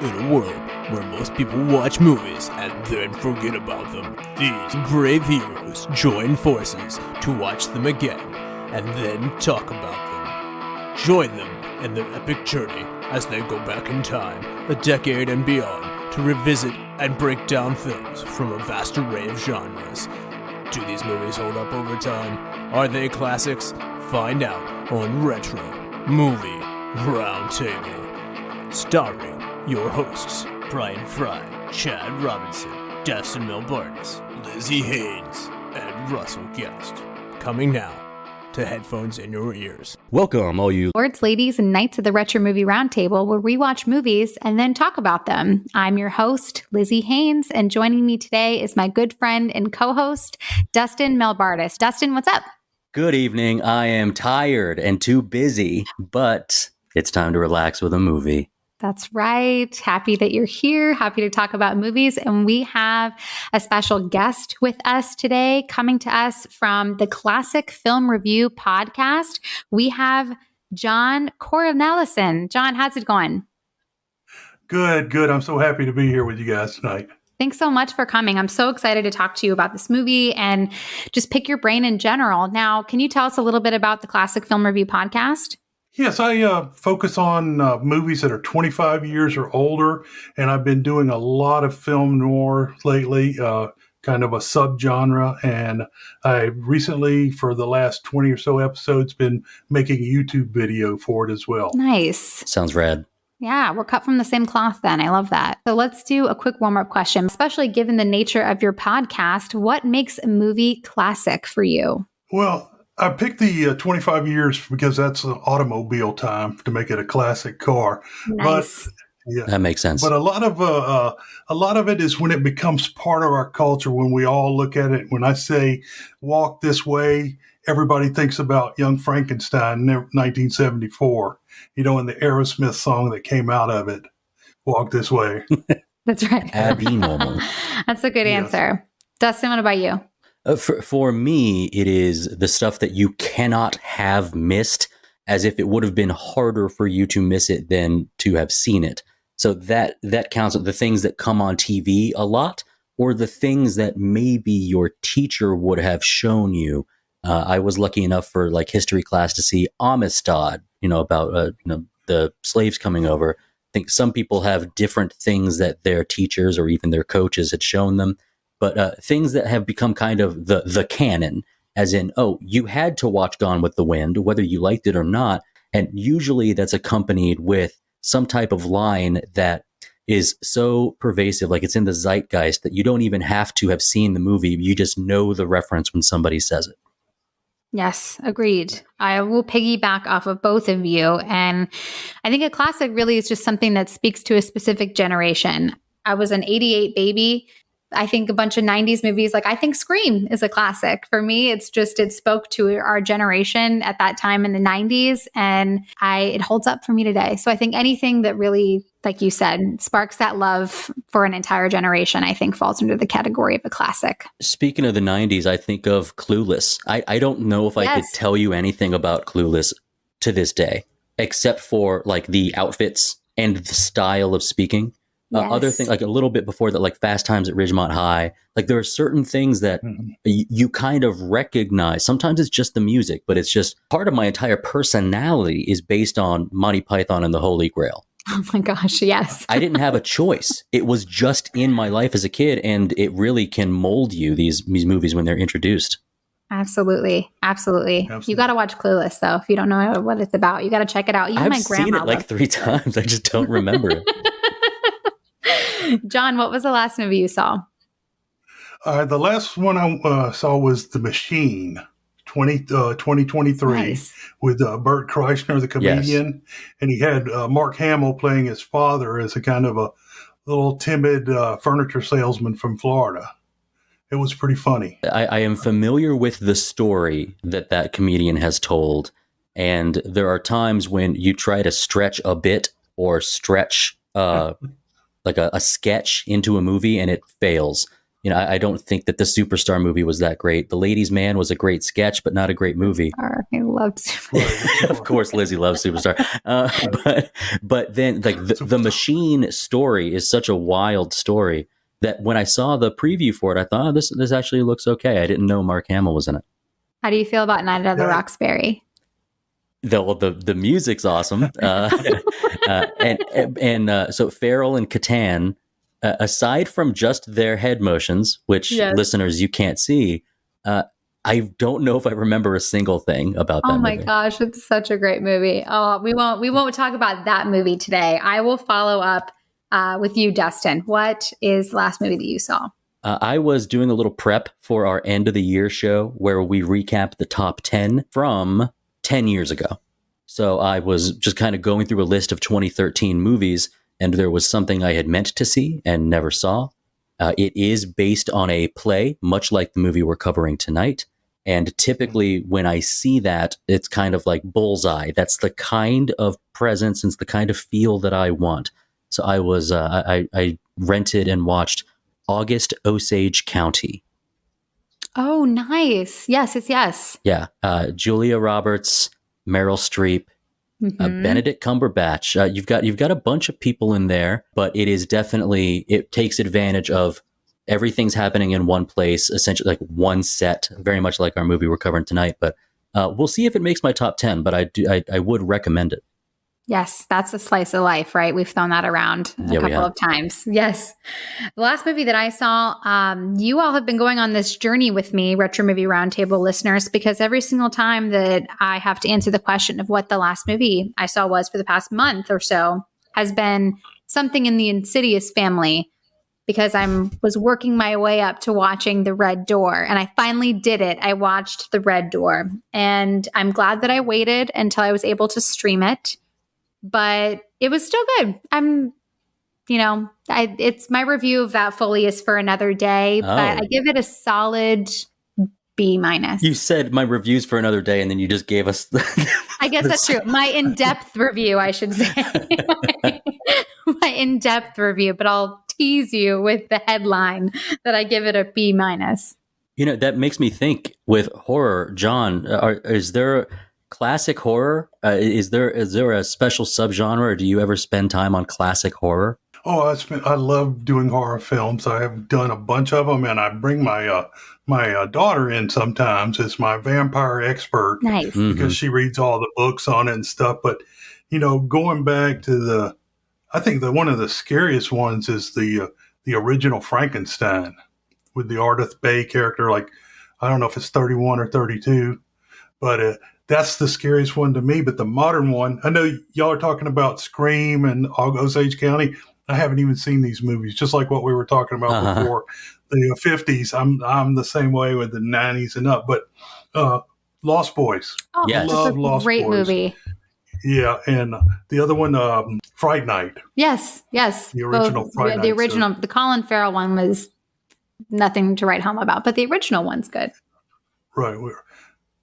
In a world where most people watch movies and then forget about them, these brave heroes join forces to watch them again and then talk about them. Join them in their epic journey as they go back in time, a decade and beyond, to revisit and break down films from a vast array of genres. Do these movies hold up over time? Are they classics? Find out on Retro Movie Roundtable. Starring your hosts, Brian Fry, Chad Robinson, Dustin Melbardis, Lizzy Haynes, and Russell Guest. Coming now to headphones in your ears. Welcome, all you lords, ladies, and knights of the Retro Movie Roundtable, where we watch movies and then talk about them. I'm your host, Lizzy Haynes, and joining me today is my good friend and co-host, Dustin Melbardis. Dustin, what's up? Good evening. I am tired and too busy, but it's time to relax with a movie. That's right. Happy that you're here. Happy to talk about movies. And we have a special guest with us today, coming to us from the Classic Film Review podcast. We have John Cornelison. John, how's it going? Good. I'm so happy to be here with you guys tonight. Thanks so much for coming. I'm so excited to talk to you about this movie and just pick your brain in general. Now, can you tell us a little bit about the Classic Film Review podcast? Yes, I focus on movies that are 25 years or older, and I've been doing a lot of film noir lately, kind of a subgenre, and I recently, for the last 20 or so episodes, been making a YouTube video for it as well. Nice. Sounds rad. Yeah, we're cut from the same cloth then. I love that. So let's do a quick warm-up question, especially given the nature of your podcast. What makes a movie classic for you? Well, I picked the 25 years because that's the automobile time to make it a classic car. Nice. But yeah, That makes sense. But a lot of it is when it becomes part of our culture. When we all look at it, when I say "Walk This Way," everybody thinks about Young Frankenstein, 1974. You know, and the Aerosmith song that came out of it, "Walk This Way." That's right. Abnormal. That's a good answer. Dustin, what about you? For me, it is the stuff that you cannot have missed, as if it would have been harder for you to miss it than to have seen it. So that counts. The things that come on TV a lot, or the things that maybe your teacher would have shown you. I was lucky enough for like history class to see Amistad, about the slaves coming over. I think some people have different things that their teachers or even their coaches had shown them. But things that have become kind of the canon, as in, you had to watch Gone with the Wind, whether you liked it or not. And usually that's accompanied with some type of line that is so pervasive, like it's in the zeitgeist, that you don't even have to have seen the movie. You just know the reference when somebody says it. Yes, agreed. I will piggyback off of both of you. And I think a classic really is just something that speaks to a specific generation. I was an 88 baby. I think a bunch of 90s movies, I think Scream is a classic. For me, it spoke to our generation at that time in the 90s, and it holds up for me today. So I think anything that really, like you said, sparks that love for an entire generation, I think falls under the category of a classic. Speaking of the 90s, I think of Clueless. I don't know if I could tell you anything about Clueless to this day, except for the outfits and the style of speaking. Other things, a little bit before that, Fast Times at Ridgemont High. There are certain things that you kind of recognize. Sometimes it's just the music, but it's just part of my entire personality is based on Monty Python and the Holy Grail. Oh my gosh, yes. I didn't have a choice. It was just in my life as a kid, and it really can mold you, these movies, when they're introduced. Absolutely. You got to watch Clueless, though. If you don't know what it's about, you got to check it out. Even I've my grandma seen it 3 times. I just don't remember it. John, what was the last movie you saw? The last one I saw was The Machine, 2023, Nice. with Bert Kreischer, the comedian. Yes. And he had Mark Hamill playing his father as a kind of a little timid furniture salesman from Florida. It was pretty funny. I am familiar with the story that comedian has told. And there are times when you try to stretch a bit or stretch a sketch into a movie and it fails. I don't think that the Superstar movie was that great. The Ladies' Man was a great sketch, but not a great movie. I loved Superstar. Of course, Lizzy loves Superstar. But then like the Machine story is such a wild story that when I saw the preview for it, I thought, this actually looks okay. I didn't know Mark Hamill was in it. How do you feel about Night at the Roxbury? The music's awesome. So Farrell and Catan, aside from just their head motions, which listeners, you can't see, I don't know if I remember a single thing about that movie. Oh my gosh, it's such a great movie. Oh, we won't talk about that movie today. I will follow up with you, Dustin. What is the last movie that you saw? I was doing a little prep for our end of the year show where we recap the top 10 from 10 years ago. So I was just kind of going through a list of 2013 movies, and there was something I had meant to see and never saw. It is based on a play, much like the movie we're covering tonight. And typically when I see that, it's kind of like bullseye. That's the kind of presence and it's the kind of feel that I want. So I was, I rented and watched August Osage County. Oh, nice. Yes. Yeah. Julia Roberts, Meryl Streep, Benedict Cumberbatch. You've got a bunch of people in there, but it takes advantage of everything's happening in one place, essentially like one set, very much like our movie we're covering tonight. But we'll see if it makes my top 10, but I would recommend it. Yes, that's a slice of life, right? We've thrown that around a couple of times. Yes. The last movie that I saw, you all have been going on this journey with me, Retro Movie Roundtable listeners, because every single time that I have to answer the question of what the last movie I saw was for the past month or so has been something in the Insidious family, because I was working my way up to watching The Red Door, and I finally did it. I watched The Red Door, and I'm glad that I waited until I was able to stream it. But it was still good. It's my review of that fully is for another day, but I give it a solid B-. You said my review's for another day, and then you just gave us I guess that's true. My in-depth review, I should say. My in-depth review, but I'll tease you with the headline that I give it a B-. That makes me think with horror, John, is there classic horror? Is there a special subgenre, or do you ever spend time on classic horror? Oh, I love doing horror films. I have done a bunch of them, and I bring my daughter in sometimes as my vampire expert. Nice. Because she reads all the books on it and stuff. But, going back to I think that one of the scariest ones is the original Frankenstein with the Ardith Bay character. Like, I don't know if it's 31 or 32, but that's the scariest one to me. But the modern one, I know y'all are talking about Scream and Osage County. I haven't even seen these movies, just like what we were talking about before. The 50s, I'm the same way with the 90s and up. But Lost Boys. Oh, yes. Love Lost great Boys. Movie. Yeah, and the other one, Fright Night. Yes. The original Fright Night. The original, the Colin Farrell one was nothing to write home about, but the original one's good. Right.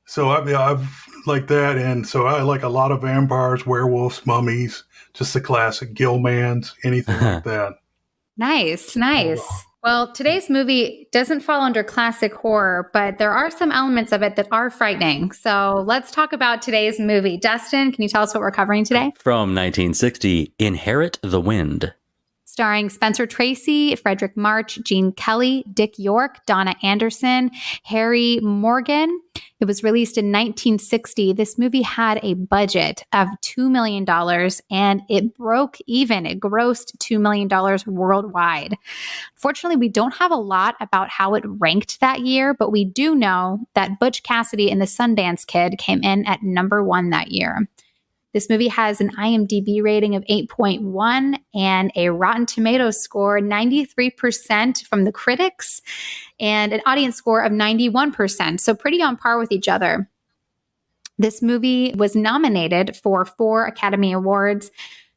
So I've like that, and so I like a lot of vampires, werewolves, mummies, just the classic Gilmans, anything like that. Nice. Well, today's movie doesn't fall under classic horror, but there are some elements of it that are frightening. So let's talk about today's movie. Dustin, can you tell us what we're covering today? From 1960, Inherit the Wind. Starring Spencer Tracy, Fredric March, Gene Kelly, Dick York, Donna Anderson, Harry Morgan. It was released in 1960. This movie had a budget of $2 million and it broke even. It grossed $2 million worldwide. Fortunately, we don't have a lot about how it ranked that year, but we do know that Butch Cassidy and the Sundance Kid came in at number 1 that year. This movie has an IMDb rating of 8.1 and a Rotten Tomatoes score 93% from the critics and an audience score of 91%. So pretty on par with each other. This movie was nominated for 4 Academy Awards.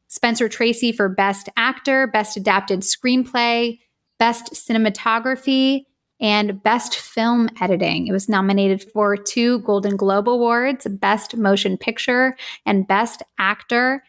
Spencer Tracy for Best Actor, Best Adapted Screenplay, Best Cinematography, and Best Film Editing. It was nominated for 2 Golden Globe Awards, Best Motion Picture and Best Actor.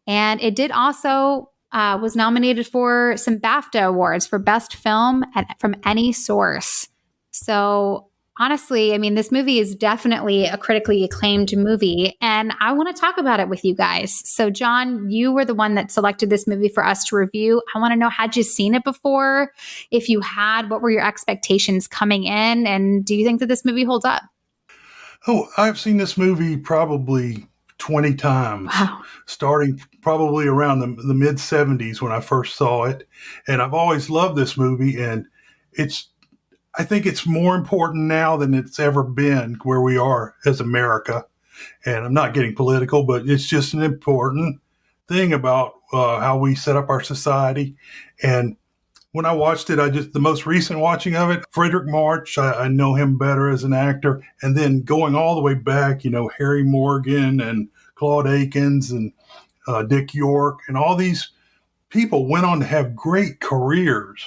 And it did also was nominated for some BAFTA awards for best film from any source. So honestly, I mean, this movie is definitely a critically acclaimed movie, and I want to talk about it with you guys. So John, you were the one that selected this movie for us to review. I want to know, had you seen it before? If you had, what were your expectations coming in? And do you think that this movie holds up? Oh, I've seen this movie probably 20 times, starting probably around the mid 70s when I first saw it. And I've always loved this movie, and I think it's more important now than it's ever been where we are as America. And I'm not getting political, but it's just an important thing about how we set up our society. And when I watched it, the most recent watching of it, Fredric March, I know him better as an actor. And then going all the way back, Harry Morgan and Claude Akins and Dick York and all these people went on to have great careers.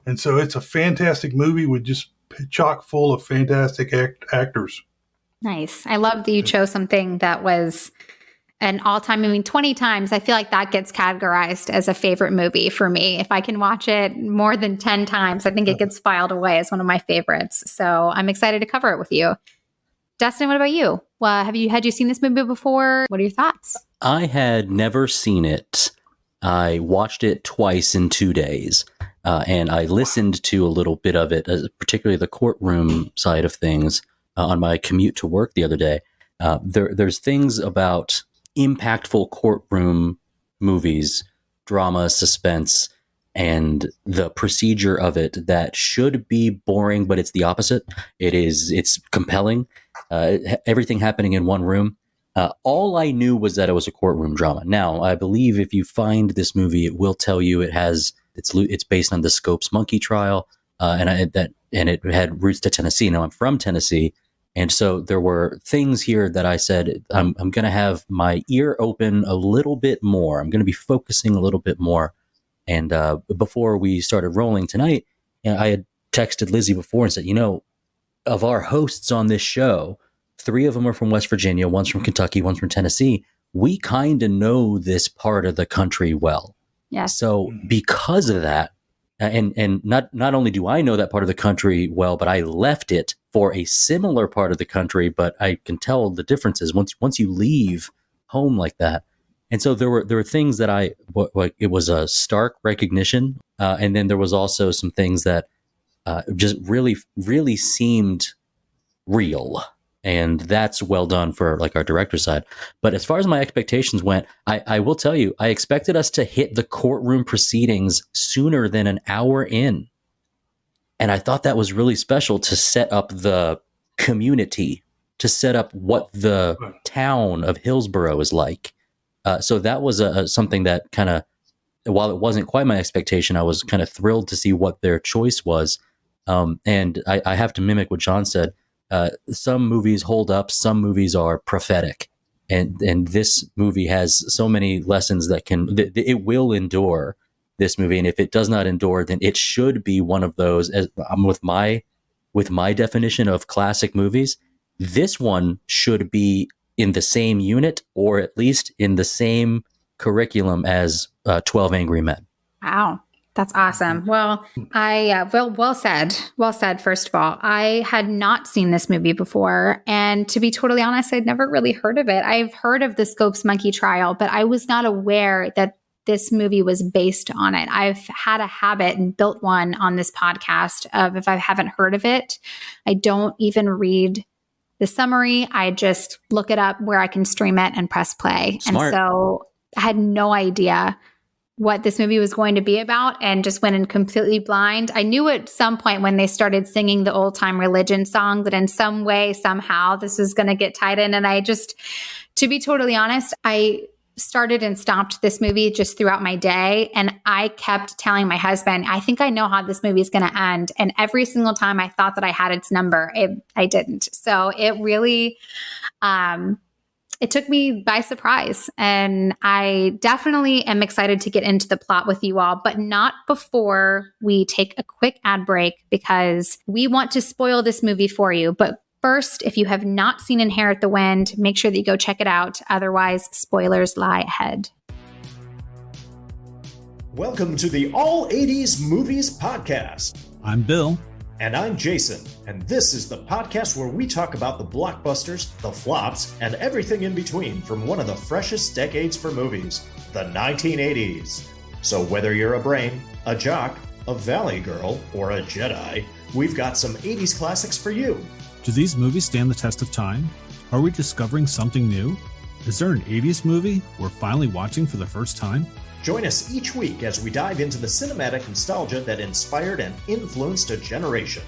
And so it's a fantastic movie with just chock full of fantastic actors. Nice. I love that you chose something that was an all-time, 20 times. I feel like that gets categorized as a favorite movie for me. If I can watch it more than 10 times, I think it gets filed away as one of my favorites. So I'm excited to cover it with you. Dustin, what about you? Well, had you seen this movie before? What are your thoughts? I had never seen it. I watched it twice in 2 days. And I listened to a little bit of it, particularly the courtroom side of things, on my commute to work the other day. There's things about impactful courtroom movies, drama, suspense, and the procedure of it that should be boring, but it's the opposite. It's compelling. Everything happening in one room. All I knew was that it was a courtroom drama. Now, I believe if you find this movie, it will tell you it's based on the Scopes monkey trial, and it had roots to Tennessee. Now I'm from Tennessee, and so there were things here that I said I'm going to have my ear open a little bit more. I'm going to be focusing a little bit more. And before we started rolling tonight, I had texted Lizzy before and said, of our hosts on this show, 3 of them are from West Virginia, one's from Kentucky, one's from Tennessee. We kind of know this part of the country well. Yeah. So because of that, and not only do I know that part of the country well, but I left it for a similar part of the country, but I can tell the differences once you leave home like that. And so there were things that it was a stark recognition, and then there was also some things that just really, really seemed real. And that's well done for our director's side. But as far as my expectations went, I will tell you, I expected us to hit the courtroom proceedings sooner than an hour in. And I thought that was really special to set up the community, to set up what the town of Hillsborough is like. So that was something that kind of, while it wasn't quite my expectation, I was kind of thrilled to see what their choice was. And I have to mimic what John said. Some movies hold up, some movies are prophetic, and this movie has so many lessons that it will endure, this movie. And if it does not endure, then it should be one of those, as with my definition of classic movies, this one should be in the same unit, or at least in the same curriculum as 12 Angry Men. Wow. That's awesome. Well, well said. Well said, first of all. I had not seen this movie before. And to be totally honest, I'd never really heard of it. I've heard of the Scopes monkey trial, but I was not aware that this movie was based on it. I've had a habit and built one on this podcast of, if I haven't heard of it, I don't even read the summary. I just look it up where I can stream it and press play. Smart. And so I had no idea what this movie was going to be about, and just went in completely blind. I knew at some point when they started singing the old time religion song that in some way, somehow this was going to get tied in. And I just, to be totally honest, I started and stopped this movie just throughout my day. And I kept telling my husband, I think I know how this movie is going to end. And every single time I thought that I had its number, I didn't. So it really, it took me by surprise, and I definitely am excited to get into the plot with you all, but not before we take a quick ad break, because we want to spoil this movie for you. But first, if you have not seen Inherit the Wind, make sure that you go check it out. Otherwise, spoilers lie ahead. Welcome to the All 80s Movies Podcast. I'm Bill. And I'm Jason. And this is the podcast where we talk about the blockbusters, the flops, and everything in between from one of the freshest decades for movies, the 1980s. So whether you're a brain, a jock, a valley girl, or a Jedi, we've got some 80s classics for you. Do these movies stand the test of time? Are we discovering something new? Is there an 80s movie we're finally watching for the first time? Join us each week as we dive into the cinematic nostalgia that inspired and influenced a generation.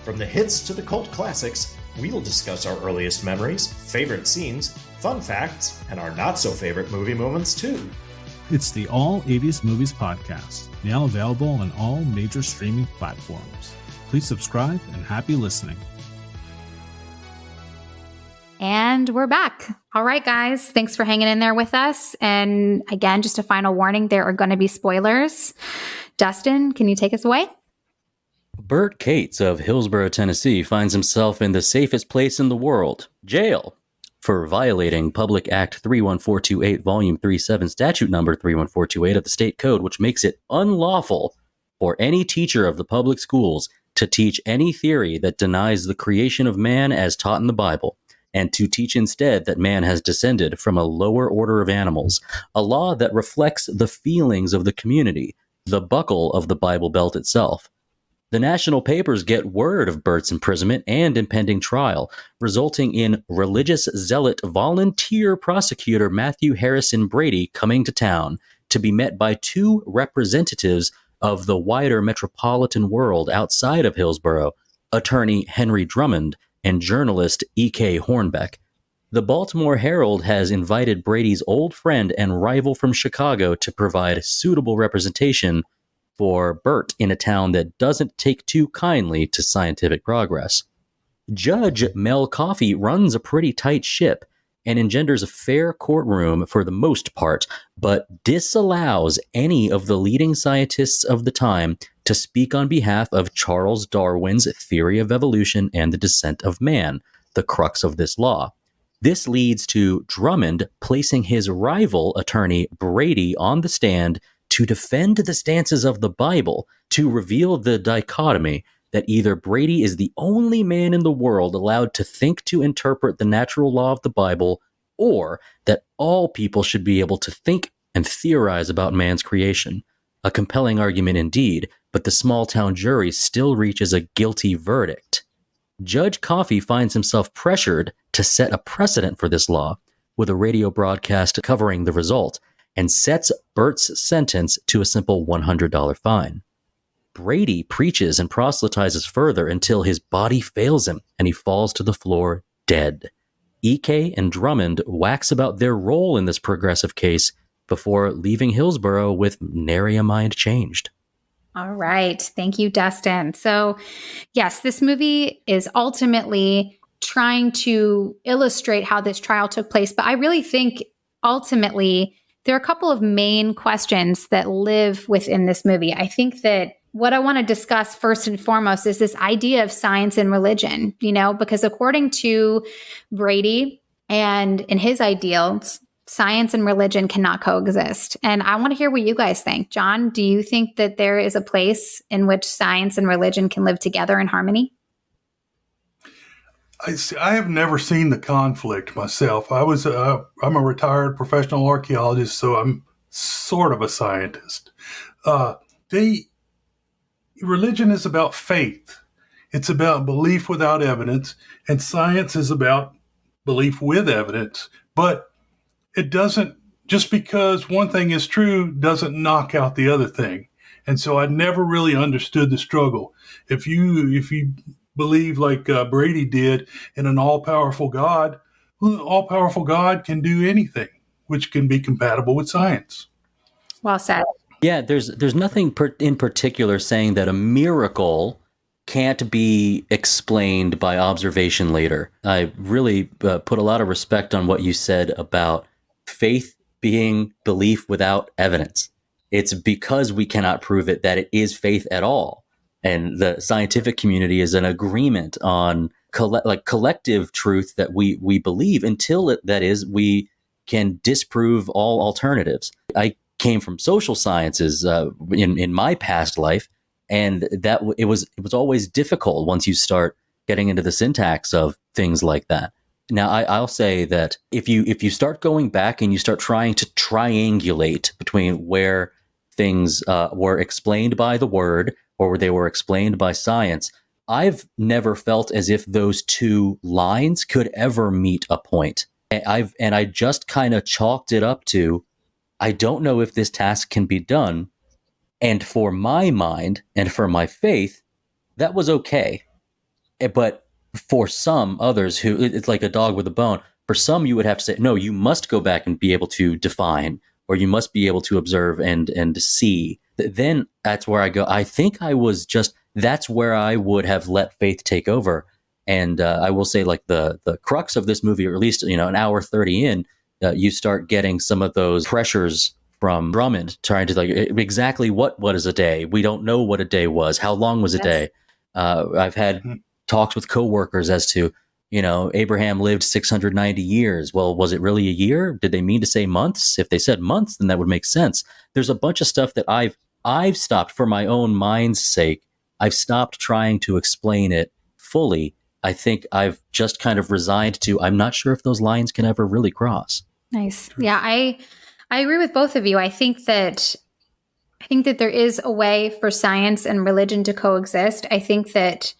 From the hits to the cult classics, we'll discuss our earliest memories, favorite scenes, fun facts, and our not-so-favorite movie moments, too. It's the All 80s Movies Podcast, now available on all major streaming platforms. Please subscribe and happy listening. And we're back. All right, guys. Thanks for hanging in there with us. And again, just a final warning, there are going to be spoilers. Dustin, can you take us away? Bert Cates of Hillsborough, Tennessee finds himself in the safest place in the world, jail, for violating Public Act 31428, Volume 37, Statute Number 31428 of the State Code, which makes it unlawful for any teacher of the public schools to teach any theory that denies the creation of man as taught in the Bible, and to teach instead that man has descended from a lower order of animals, a law that reflects the feelings of the community, the buckle of the Bible Belt itself. The national papers get word of Bert's imprisonment and impending trial, resulting in religious zealot volunteer prosecutor Matthew Harrison Brady coming to town to be met by two representatives of the wider metropolitan world outside of Hillsborough, attorney Henry Drummond and journalist E.K. Hornbeck. The Baltimore Herald has invited Brady's old friend and rival from Chicago to provide suitable representation for Bert in a town that doesn't take too kindly to scientific progress. Judge Mel Coffey runs a pretty tight ship and engenders a fair courtroom for the most part, but disallows any of the leading scientists of the time to speak on behalf of Charles Darwin's theory of evolution and the descent of man, the crux of this law. This leads to Drummond placing his rival attorney Brady on the stand to defend the stances of the Bible, to reveal the dichotomy that either Brady is the only man in the world allowed to think to interpret the natural law of the Bible, or that all people should be able to think and theorize about man's creation. A compelling argument indeed, but the small-town jury still reaches a guilty verdict. Judge Coffey finds himself pressured to set a precedent for this law, with a radio broadcast covering the result, and sets Bert's sentence to a simple $100 fine. Brady preaches and proselytizes further until his body fails him and he falls to the floor dead. E.K. and Drummond wax about their role in this progressive case before leaving Hillsborough with nary a mind changed. All right. Thank you, Dustin. So, yes, this movie is ultimately trying to illustrate how this trial took place. But I really think ultimately there are a couple of main questions that live within this movie. I think that what I want to discuss first and foremost is this idea of science and religion, because according to Brady and in his ideals, science and religion cannot coexist. And I want to hear what you guys think. John, do you think that there is a place in which science and religion can live together in harmony? I have never seen the conflict myself. I'm a retired professional archaeologist, so I'm sort of a scientist. Religion is about faith. It's about belief without evidence, and science is about belief with evidence. But it doesn't, just because one thing is true doesn't knock out the other thing. And so I never really understood the struggle. If you believe like Brady did in an all-powerful God, well, an all-powerful God can do anything, which can be compatible with science. Well said. Yeah, there's nothing in particular saying that a miracle can't be explained by observation later. I really put a lot of respect on what you said about faith being belief without evidence. It's because we cannot prove it that it is faith at all. And the scientific community is in agreement on collective truth that we believe until we can disprove all alternatives. I came from social sciences in my past life, and that it was always difficult once you start getting into the syntax of things like that. Now, I'll say that if you start going back and you start trying to triangulate between where things were explained by the word or where they were explained by science, I've never felt as if those two lines could ever meet a point. And I just kind of chalked it up to, I don't know if this task can be done. And for my mind and for my faith, that was okay. But for some others who, it's like a dog with a bone. For some, you would have to say, no, you must go back and be able to define, or you must be able to observe and see. Then that's where I go. I think that's where I would have let faith take over. And I will say, like, the crux of this movie, or at least, an hour 30 in, you start getting some of those pressures from Drummond, trying to, like, exactly what is a day? We don't know what a day was. How long was a day? I've had talks with coworkers as to, Abraham lived 690 years. Well, was it really a year? Did they mean to say months? If they said months, then that would make sense. There's a bunch of stuff that I've stopped, for my own mind's sake. I've stopped trying to explain it fully. I think I've just kind of resigned to, I'm not sure if those lines can ever really cross. Nice. Yeah, I agree with both of you. I think that there is a way for science and religion to coexist. I think that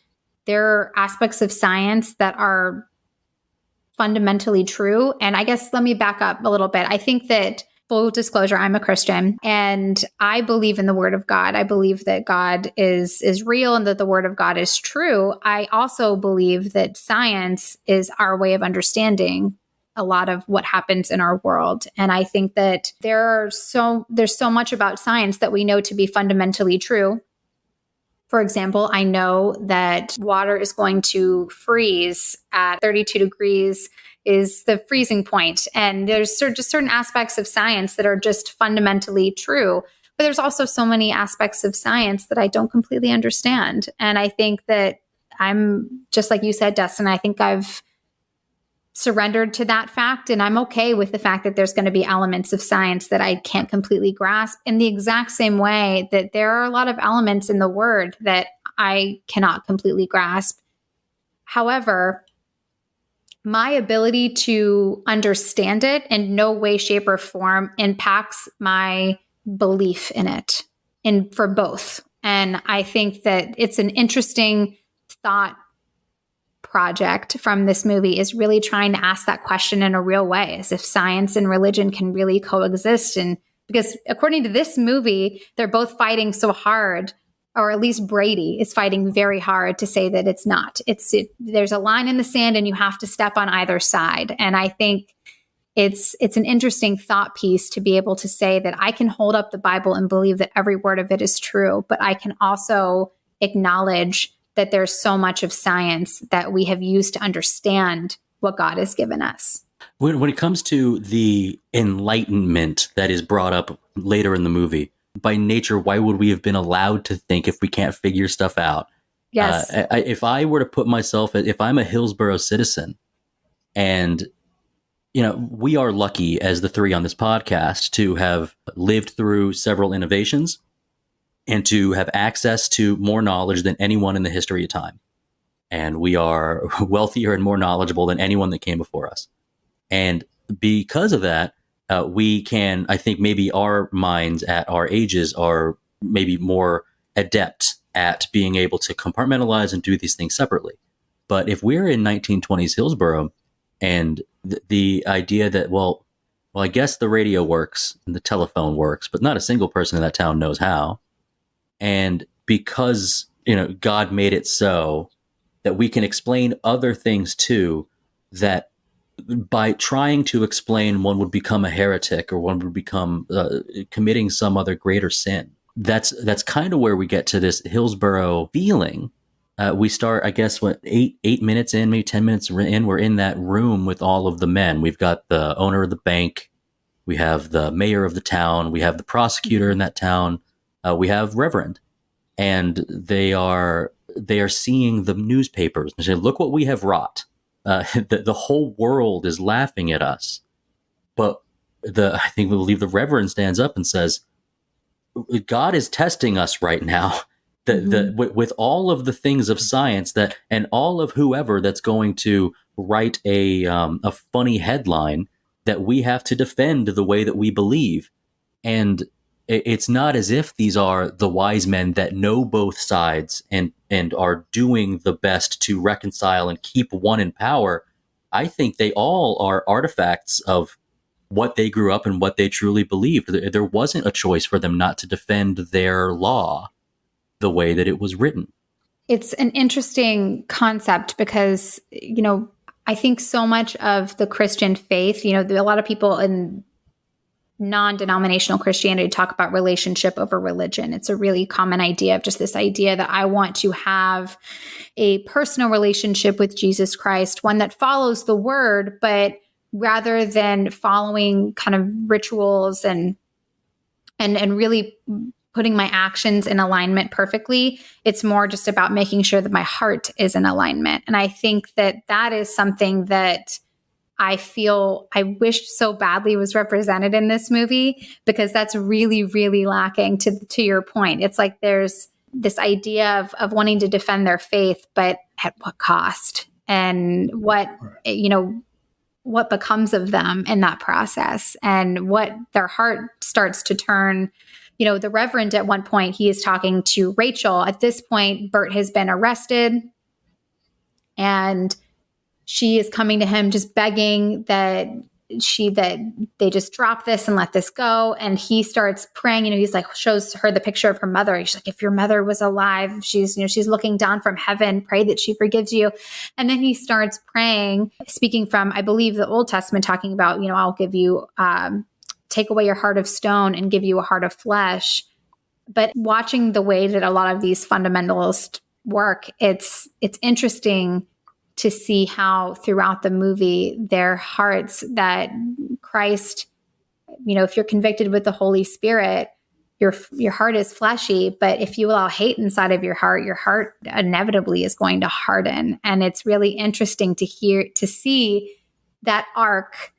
there are aspects of science that are fundamentally true. And I guess let me back up a little bit. I think that, full disclosure, I'm a Christian and I believe in the Word of God. I believe that God is real and that the Word of God is true. I also believe that science is our way of understanding a lot of what happens in our world. And I think that there's so much about science that we know to be fundamentally true. For example, I know that water is going to freeze at 32 degrees is the freezing point. And there's just certain aspects of science that are just fundamentally true. But there's also so many aspects of science that I don't completely understand. And I think that I'm, just like you said, Dustin, I think I've surrendered to that fact. And I'm okay with the fact that there's going to be elements of science that I can't completely grasp, in the exact same way that there are a lot of elements in the word that I cannot completely grasp. However, my ability to understand it in no way, shape, or form impacts my belief in it, for both. And I think that it's an interesting thought project from this movie, is really trying to ask that question in a real way, as if science and religion can really coexist. And because according to this movie, they're both fighting so hard, or at least Brady is fighting very hard to say that it's not. There's a line in the sand and you have to step on either side. And I think it's an interesting thought piece to be able to say that I can hold up the Bible and believe that every word of it is true, but I can also acknowledge that there's so much of science that we have used to understand what God has given us. When it comes to the enlightenment that is brought up later in the movie, by nature, why would we have been allowed to think if we can't figure stuff out? Yes. If I were to put myself, if I'm a Hillsborough citizen, and we are lucky as the three on this podcast to have lived through several innovations and to have access to more knowledge than anyone in the history of time. And we are wealthier and more knowledgeable than anyone that came before us. And because of that, we can, I think maybe our minds at our ages are maybe more adept at being able to compartmentalize and do these things separately. But if we're in 1920s Hillsborough, and the idea that, well, I guess the radio works and the telephone works, but not a single person in that town knows how. And because, God made it so that we can explain other things too, that by trying to explain, one would become a heretic or one would become committing some other greater sin. That's kind of where we get to this Hillsborough feeling. We start, I guess, 8 minutes in, maybe 10 minutes in, we're in that room with all of the men. We've got the owner of the bank. We have the mayor of the town. We have the prosecutor in that town. We have Reverend. And they are seeing the newspapers and say, look what we have wrought. The whole world is laughing at us. But I think we believe the Reverend stands up and says, God is testing us right now. With all of the things of science and all of whoever that's going to write a funny headline that we have to defend the way that we believe. And it's not as if these are the wise men that know both sides and are doing the best to reconcile and keep one in power. I think they all are artifacts of what they grew up and what they truly believed. There wasn't a choice for them not to defend their law the way that it was written. It's an interesting concept because, I think so much of the Christian faith, a lot of people in non-denominational Christianity talk about relationship over religion. It's a really common idea of just this idea that I want to have a personal relationship with Jesus Christ, one that follows the word, but rather than following kind of rituals and really putting my actions in alignment perfectly, it's more just about making sure that my heart is in alignment. And I think that is something that I feel I wish so badly was represented in this movie, because that's really, really lacking to your point. It's like there's this idea of wanting to defend their faith, but at what cost? And what becomes of them in that process, and what their heart starts to turn. The Reverend at one point, he is talking to Rachel. At this point, Bert has been arrested, and she is coming to him just begging that they just drop this and let this go. And he starts praying, he's like, shows her the picture of her mother. He's like, if your mother was alive, she's looking down from heaven, pray that she forgives you. And then he starts praying, speaking from, I believe, the Old Testament, talking about, I'll give you, take away your heart of stone and give you a heart of flesh. But watching the way that a lot of these fundamentalists work, it's interesting to see how throughout the movie, their hearts, that Christ, if you're convicted with the Holy Spirit, your heart is fleshy, but if you allow hate inside of your heart inevitably is going to harden. And it's really interesting to see that arc.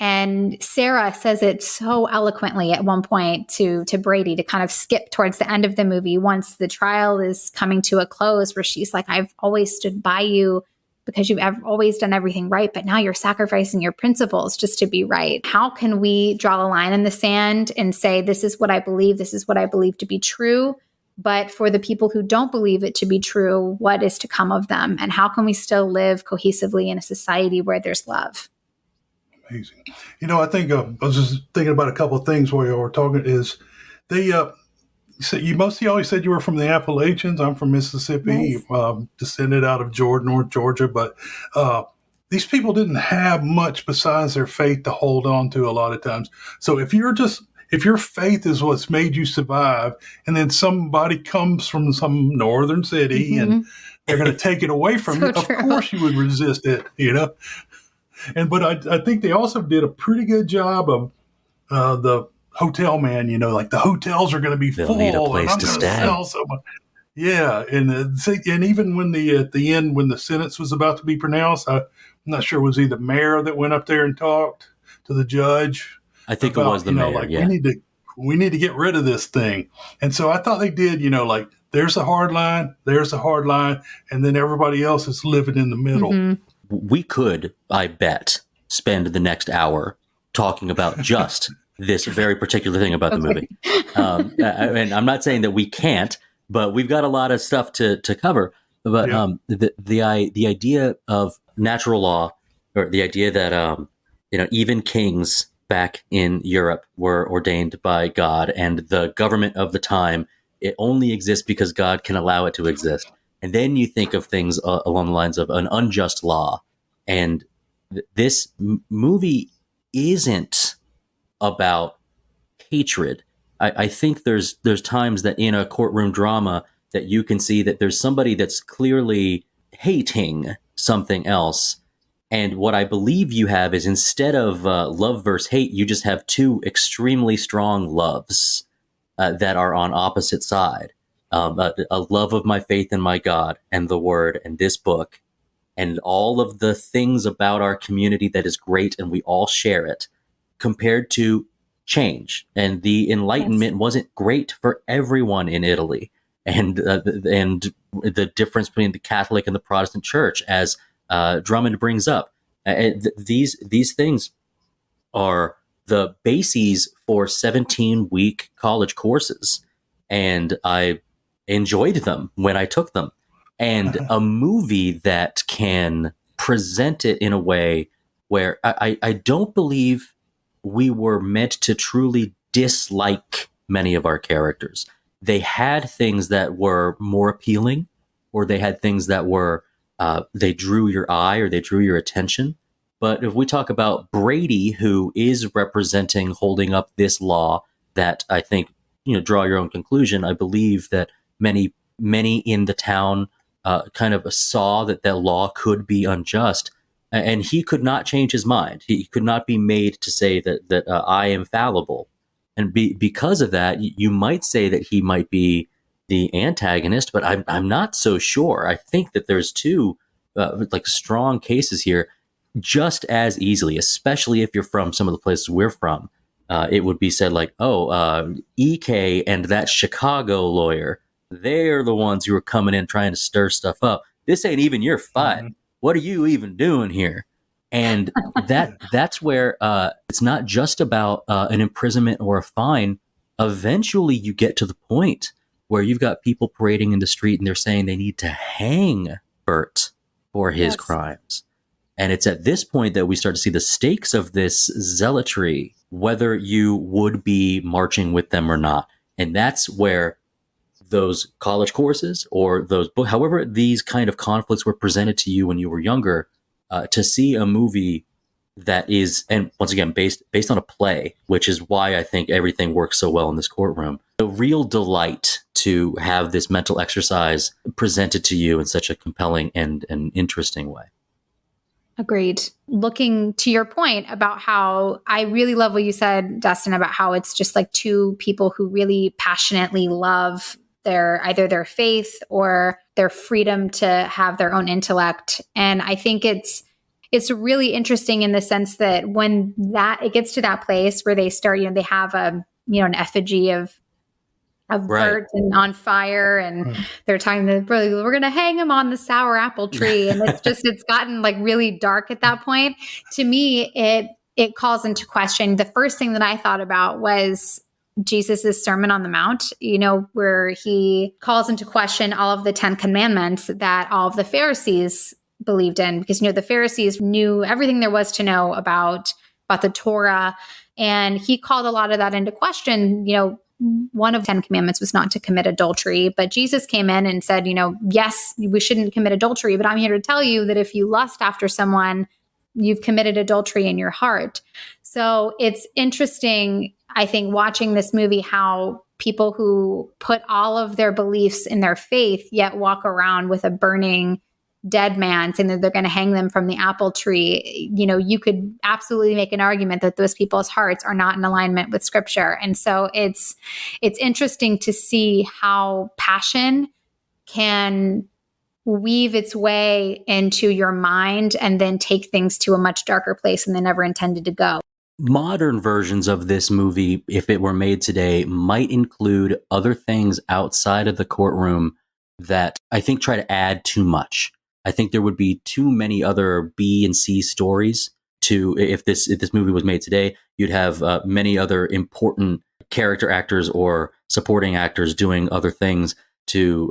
And Sarah says it so eloquently at one point to Brady, to kind of skip towards the end of the movie once the trial is coming to a close, where she's like, I've always stood by you because you've always done everything right, but now you're sacrificing your principles just to be right. How can we draw a line in the sand and say, this is what I believe to be true, but for the people who don't believe it to be true, what is to come of them? And how can we still live cohesively in a society where there's love? Amazing. I think I was just thinking about a couple of things while you were talking. Is they you mostly always said you were from the Appalachians. I'm from Mississippi, nice. Descended out of North Georgia, but these people didn't have much besides their faith to hold on to a lot of times. So if your faith is what's made you survive, and then somebody comes from some northern city mm-hmm. and they're going to take it away from you, of course you would resist it, But I think they also did a pretty good job of the hotel man, like the hotels are going to be They'll full. Need a place and to I'm stay. Sell yeah, and even when at the end when the sentence was about to be pronounced, I'm not sure it was he the mayor that went up there and talked to the judge. I think it was the mayor. Like yeah. we need to get rid of this thing. And so I thought they did. Like there's a hard line, and then everybody else is living in the middle. Mm-hmm. We could, I bet, spend the next hour talking about just this very particular thing about the movie. And I'm not saying that we can't, but we've got a lot of stuff to cover. But the idea of natural law, or the idea that even kings back in Europe were ordained by God, and the government of the time, it only exists because God can allow it to exist. And then you think of things along the lines of an unjust law. And this movie isn't about hatred. I think there's times that in a courtroom drama that you can see that there's somebody that's clearly hating something else. And what I believe you have is, instead of love versus hate, you just have two extremely strong loves that are on opposite side. A love of my faith in my God and the Word and this book and all of the things about our community that is great, and we all share it. compared to change. And the Enlightenment wasn't great for everyone in Italy. And the difference between the Catholic and the Protestant Church, as Drummond brings up, these things are the bases for 17-week college courses, and I enjoyed them when I took them. And a movie that can present it in a way where I don't believe we were meant to truly dislike many of our characters. They had things that were more appealing, or they had things that were, they drew your eye or they drew your attention. But if we talk about Brady, who is representing, holding up this law that I think, draw your own conclusion. I believe that many in the town kind of saw that law could be unjust, and he could not change his mind. He could not be made to say that I am fallible. And because of that, you might say that he might be the antagonist, but I'm not so sure. I think that there's two strong cases here just as easily, especially if you're from some of the places we're from. It would be said like, EK and that Chicago lawyer, they're the ones who are coming in trying to stir stuff up. This ain't even your fight. Mm-hmm. What are you even doing here? And that's where it's not just about an imprisonment or a fine. Eventually you get to the point where you've got people parading in the street and they're saying they need to hang Bert for his crimes. And it's at this point that we start to see the stakes of this zealotry, whether you would be marching with them or not. And that's where those college courses or those, however these kind of conflicts were presented to you when you were younger, to see a movie that is, and once again, based on a play, which is why I think everything works so well in this courtroom. A real delight to have this mental exercise presented to you in such a compelling and interesting way. Agreed. Looking to your point about how I really love what you said, Dustin, about how it's just like two people who really passionately love either their faith or their freedom to have their own intellect. And I think it's really interesting in the sense that when it gets to that place where they start, they have an effigy of Bert and on fire, and they're talking to we're going to hang him on the sour apple tree. And it's gotten like really dark at that point. To me, it calls into question. The first thing that I thought about was Jesus's Sermon on the Mount, where he calls into question all of the 10 commandments that all of the Pharisees believed in, because, the Pharisees knew everything there was to know about the Torah. And he called a lot of that into question. One of 10 commandments was not to commit adultery, but Jesus came in and said, yes, we shouldn't commit adultery, but I'm here to tell you that if you lust after someone, you've committed adultery in your heart. So it's interesting, I think, watching this movie, how people who put all of their beliefs in their faith, yet walk around with a burning dead man saying that they're going to hang them from the apple tree. You could absolutely make an argument that those people's hearts are not in alignment with scripture. And so it's interesting to see how passion can weave its way into your mind and then take things to a much darker place than they never intended to go. Modern versions of this movie, if it were made today, might include other things outside of the courtroom that I think try to add too much. I think there would be too many other B and C stories if this movie was made today. You'd have many other important character actors or supporting actors doing other things to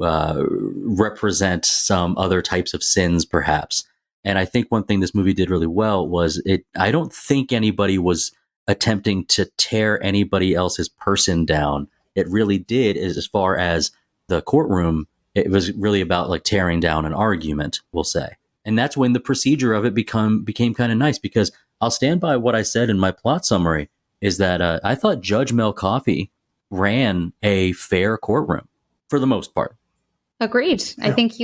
represent some other types of sins, perhaps. And I think one thing this movie did really well was I don't think anybody was attempting to tear anybody else's person down. It really did, as far as the courtroom, it was really about like tearing down an argument, we'll say. And that's when the procedure of it became kind of nice, because I'll stand by what I said in my plot summary, is that I thought Judge Mel Coffey ran a fair courtroom for the most part. Agreed. Yeah. I think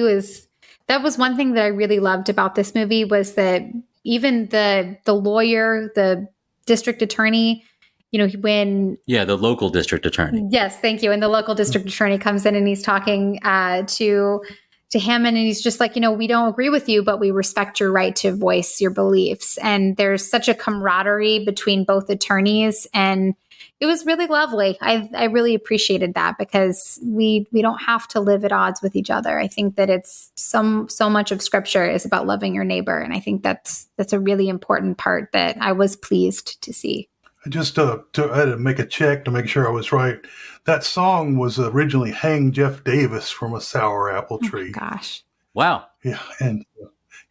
that was one thing that I really loved about this movie, was that even the lawyer, the district attorney, the local district attorney. Yes, thank you. And the local district attorney comes in and he's talking to to him. And he's just like, we don't agree with you, but we respect your right to voice your beliefs. And there's such a camaraderie between both attorneys. And it was really lovely. I really appreciated that, because we don't have to live at odds with each other. I think that it's so much of scripture is about loving your neighbor. And I think that's a really important part that I was pleased to see. Just I had to make a check to make sure I was right. That song was originally Hang Jeff Davis from a Sour Apple Tree. Oh my gosh. Wow. Yeah. And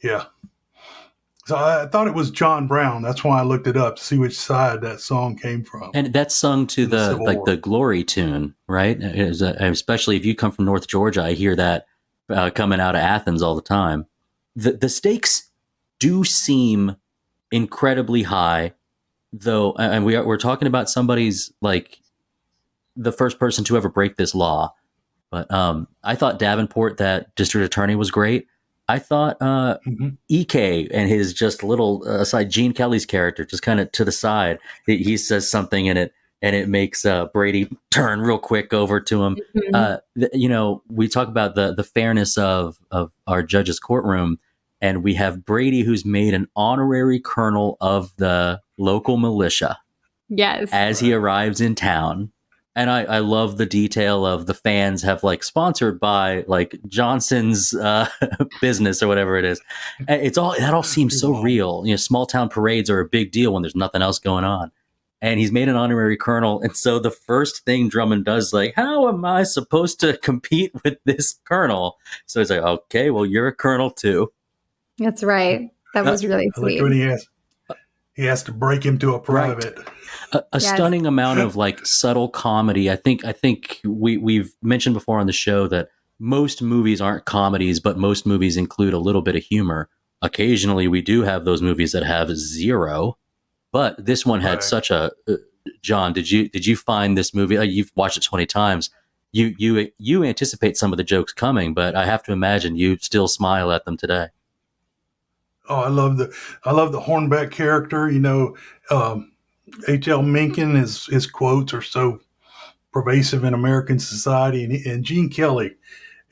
yeah. So I thought it was John Brown. That's why I looked it up to see which side that song came from. And that's sung to the War. the Glory tune, right? Especially if you come from North Georgia, I hear that coming out of Athens all the time. The stakes do seem incredibly high, though, and we're talking about somebody's like the first person to ever break this law. But I thought Davenport, that district attorney, was great. I thought EK and his just little aside, Gene Kelly's character, just kind of to the side, he says something in it, and it makes Brady turn real quick over to him. We talk about the fairness of our judge's courtroom, and we have Brady, who's made an honorary colonel of the local militia. Yes. As he arrives in town. And I love the detail of the fans have like sponsored by like Johnson's business or whatever it is. That all seems so real. Small town parades are a big deal when there's nothing else going on. And he's made an honorary colonel. And so the first thing Drummond does is like, how am I supposed to compete with this colonel? So he's like, okay, well, you're a colonel too. That's right. That was really sweet. I like when he has to break him to a private. Right. A stunning amount of like subtle comedy. I think we've mentioned before on the show that most movies aren't comedies, but most movies include a little bit of humor. Occasionally, we do have those movies that have zero, but this one had such a. John, did you find this movie? You've watched it 20 times. You anticipate some of the jokes coming, but I have to imagine you still smile at them today. Oh, I love the Hornbeck character. H.L. Mencken, his quotes are so pervasive in American society, and Gene Kelly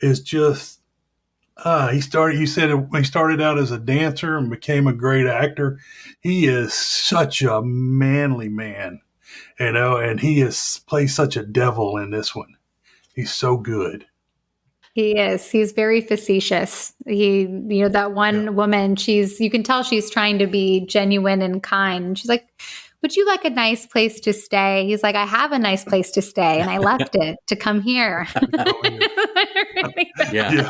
is just he started out as a dancer and became a great actor. He is such a manly man, and he plays such a devil in this one. He's so good. He is. He's very facetious. That one woman, you can tell she's trying to be genuine and kind. She's like, would you like a nice place to stay? He's like, I have a nice place to stay, and I left it to come here. Yeah.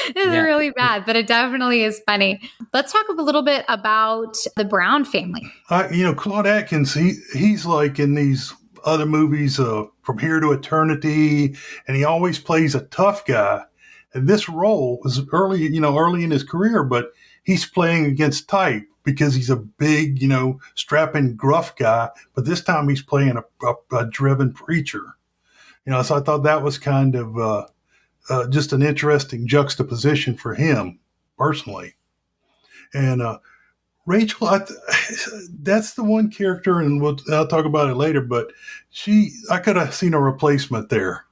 It's really bad, but it definitely is funny. Let's talk a little bit about the Brown family. Claude Akins, he's like in these other movies, From Here to Eternity, and he always plays a tough guy. And this role was early in his career, but he's playing against type because he's a big, strapping, gruff guy. But this time he's playing a driven preacher. So I thought that was kind of just an interesting juxtaposition for him personally. And Rachel, that's the one character, and I'll talk about it later. But I could have seen a replacement there.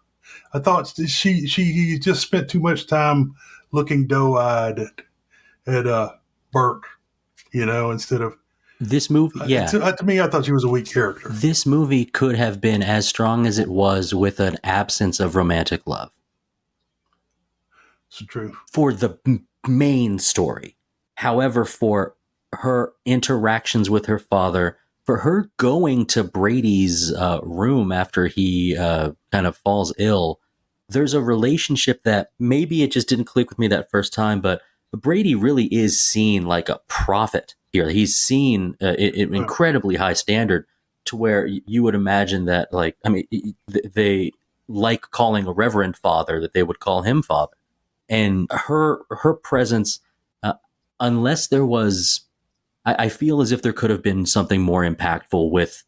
I thought she just spent too much time looking doe-eyed at Bert, instead of this movie. Yeah, to me, I thought she was a weak character. This movie could have been as strong as it was with an absence of romantic love. It's true for the main story. However, for her interactions with her father, for her going to Brady's room after he kind of falls ill, there's a relationship that maybe it just didn't click with me that first time, but Brady really is seen like a prophet here. He's seen an incredibly high standard to where you would imagine that, they like calling a reverend father, that they would call him father. And her presence, unless there was, I feel as if there could have been something more impactful with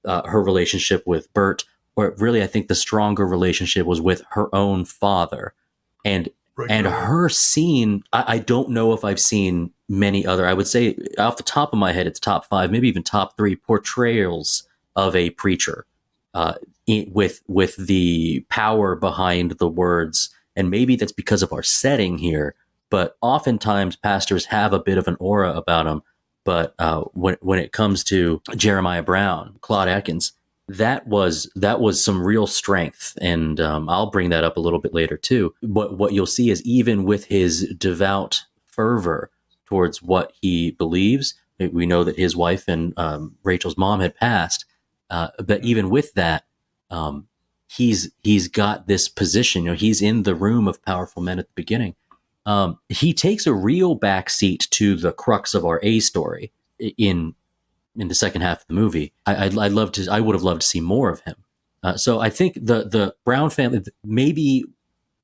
her relationship with Bert, or really, I think the stronger relationship was with her own father. And her scene, I don't know if I've seen many other, I would say off the top of my head, it's top 5, maybe even top 3 portrayals of a preacher with the power behind the words And maybe that's because of our setting here, but oftentimes pastors have a bit of an aura about them. But when it comes to Jeremiah Brown, Claude Akins, that was some real strength, and I'll bring that up a little bit later too. But what you'll see is even with his devout fervor towards what he believes, we know that his wife and Rachel's mom had passed, but even with that, he's got this position. He's in the room of powerful men at the beginning. He takes a real backseat to the crux of our A story in the second half of the movie. I would have loved to see more of him. So I think the Brown family,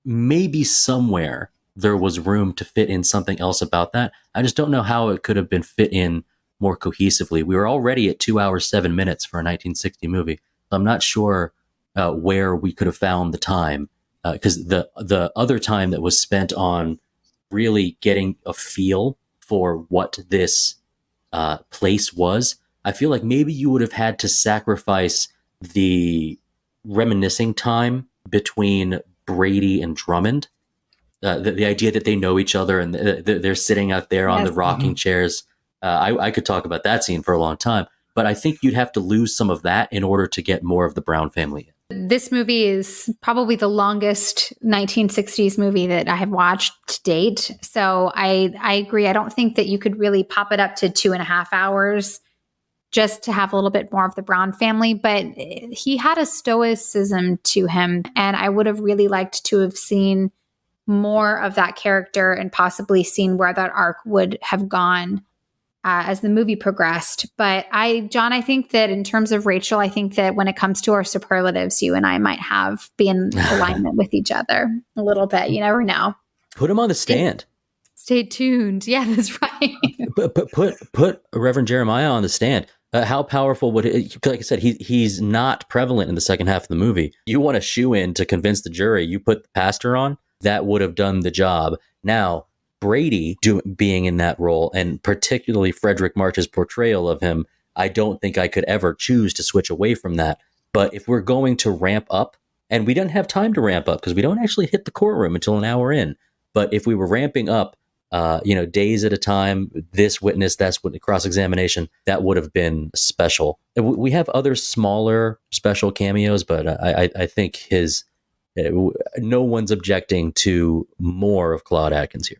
maybe somewhere there was room to fit in something else about that. I just don't know how it could have been fit in more cohesively. We were already at 2 hours, 7 minutes for a 1960 movie. So I'm not sure where we could have found the time, because the other time that was spent on really getting a feel for what this place was, I feel like maybe you would have had to sacrifice the reminiscing time between Brady and Drummond. The idea that they know each other and they're sitting out there on the rocking chairs. I could talk about that scene for a long time, but I think you'd have to lose some of that in order to get more of the Brown family. This movie is probably the longest 1960s movie that I have watched to date. So I agree. I don't think that you could really pop it up to 2.5 hours just to have a little bit more of the Brown family. But he had a stoicism to him, and I would have really liked to have seen more of that character and possibly seen where that arc would have gone as the movie progressed. But John, I think that in terms of Rachel, I think that when it comes to our superlatives, you and I might be in alignment with each other a little bit. You never know. Put him on the stand. Stay tuned. Yeah, that's right. Put Reverend Jeremiah on the stand. How powerful would it, like I said, he's not prevalent in the second half of the movie. You want to shoe in to convince the jury, you put the pastor on, that would have done the job. Now, Brady being in that role, and particularly Fredric March's portrayal of him, I don't think I could ever choose to switch away from that. But if we're going to ramp up, and we didn't have time to ramp up because we don't actually hit the courtroom until an hour in, but if we were ramping up, days at a time, this witness, that's what cross-examination, that would have been special. We have other smaller special cameos, but I think no one's objecting to more of Claude Akins here.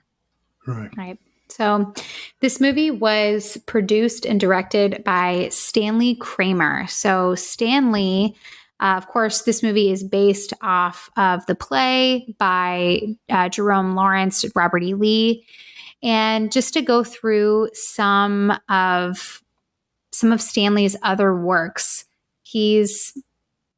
Right. So this movie was produced and directed by Stanley Kramer. So Stanley, of course, this movie is based off of the play by Jerome Lawrence, Robert E. Lee. And just to go through some of Stanley's other works, he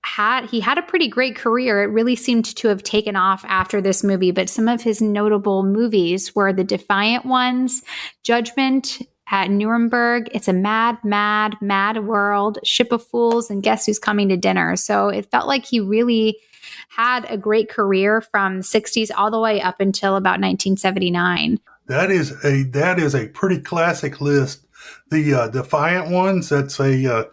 had a pretty great career. It really seemed to have taken off after this movie, but some of his notable movies were The Defiant Ones, Judgment at Nuremberg, It's a Mad, Mad, Mad World, Ship of Fools, and Guess Who's Coming to Dinner. So it felt like he really had a great career from the 60s all the way up until about 1979. That is a pretty classic list. The Defiant Ones, that's an